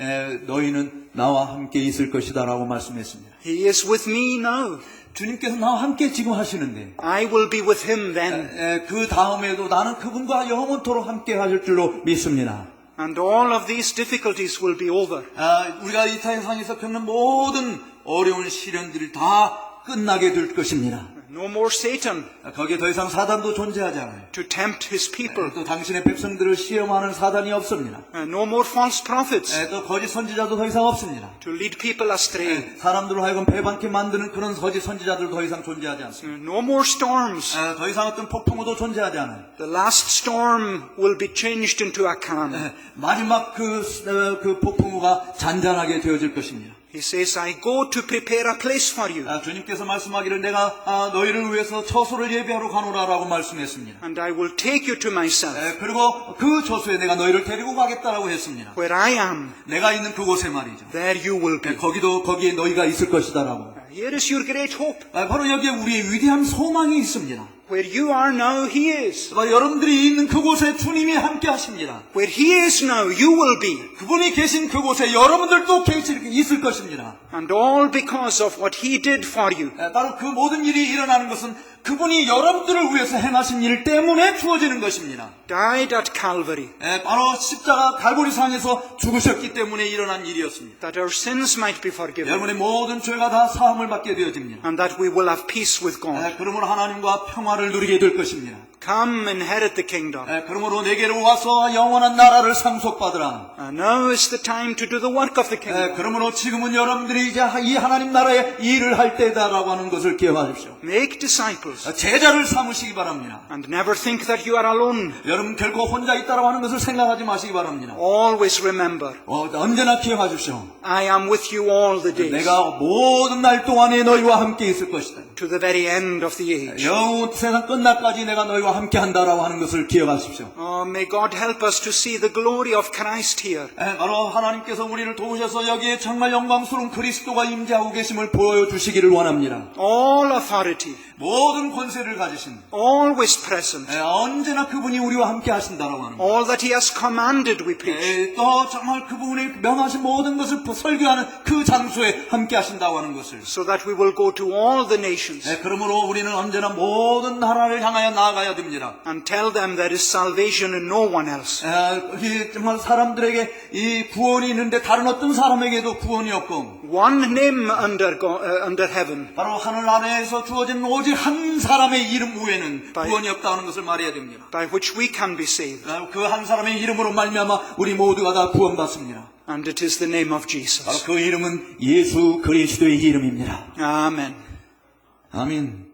너희는 나와 함께 있을 것이다 라고 말씀했습니다. He is with me now. 주님께서 나와 함께 지금 하시는데 I will be with Him then. 그 다음에도 나는 그분과 영원토록 함께 하실 줄로 믿습니다. And all of these difficulties will be over. 우리가 이 세상에서 겪는 모든 어려운 시련들이 다 끝나게 될 것입니다. No more Satan 거기에 더 이상 사단도 존재하지 않아요. to tempt His people. 또 당신의 백성들을 시험하는 사단이 없습니다. No more false prophets 또 거짓 선지자도 더 이상 없습니다. to lead people astray. 사람들로 하여금 배반케 만드는 그런 거짓 선지자들 더 이상 존재하지 않습니다. No more storms. 더 이상 어떤 폭풍우도 존재하지 않아요. The last storm will be changed into a calm. 마지막 그 폭풍우가 잔잔하게 되어질 것입니다. He says, I go to prepare a place for you. 주님께서 말씀하기를 내가 너희를 위해서 처소를 예비하러 가노라라고 말씀했습니다. And I will take you to myself. 그리고 그 처소에 내가 너희를 데리고 가겠다라고 했습니다. Where I am, 내가 있는 그곳에 말이죠. there you will be. 거기에 너희가 있을 것이다라고. Here is your great hope. 바로 여기에 우리의 위대한 소망이 있습니다. Where you are now, He is. 여러분들이 있는 그곳에 주님이 함께 하십니다. Where He is now, you will be. 그분이 계신 그곳에 여러분들도 있을 것입니다. And all because of what He did for you. 바로 그 모든 일이 일어나는 것은 그분이 여러분들을 위해서 행하신 일 때문에 주어지는 것입니다. Died at Calvary. 바로 십자가 갈보리상에서 죽으셨기 때문에 일어난 일이었습니다. That our sins might be forgiven. 여러분의 모든 죄가 다 사함을 받게 되어집니다. And that we will have peace with God. 그러므로 하나님과 평화를 누리게 될 것입니다. Come, inherit the kingdom. 그러므로 내게로 와서 영원한 나라를 상속받으라. Now is the time to do the work of the kingdom. 그러므로 지금은 여러분들이 이제 이 하나님 나라의 일을 할 때다라고 하는 것을 기억하십시오. Make disciples. 제자를 삼으시기 바랍니다. And never think that you are alone. 여러분 결코 혼자 있다라고 하는 것을 생각하지 마시기 바랍니다. Always remember. 언제나 기억하십시오. I am with you all the days. 내가 모든 날 동안에 너희와 함께 있을 것이다. To the very end of the age. 영원 세상 끝날까지 내가 너희와 함께 한다라고 하는 것을 기억하십시오. May God help us to see the glory of Christ here. 바로 하나님께서 우리를 도우셔서 여기에 정말 영광스러운 그리스도가 임재하고 계심을 보여주시기를 원합니다. All authority. 모든 권세를 가지신 Always present. 언제나 그분이 우리와 함께 하신다라고 하는 All that He has commanded we preach. 또 정말 그분이 명하신 모든 것을 설교하는 그 장소에 함께 하신다고 하는 것을 So that we will go to all the nations. 그러므로 우리는 언제나 모든 나라를 향하여 나아가야 됩니다. And tell them there is salvation in no one else. 정말 사람들에게 이 구원이 있는데 다른 어떤 사람에게도 구원이 없고 One name under heaven. 바로 하늘 안에서 주어진 오직 한 사람의 이름 외에는 구원이 없다는 것을 말해야 됩니다. By which we can be saved. 그 한 사람의 이름으로 말미암아 우리 모두가 다 구원받습니다. And it is the name of 바로 Jesus. 그 이름은 예수 그리스도의 이름입니다. Amen. 아멘.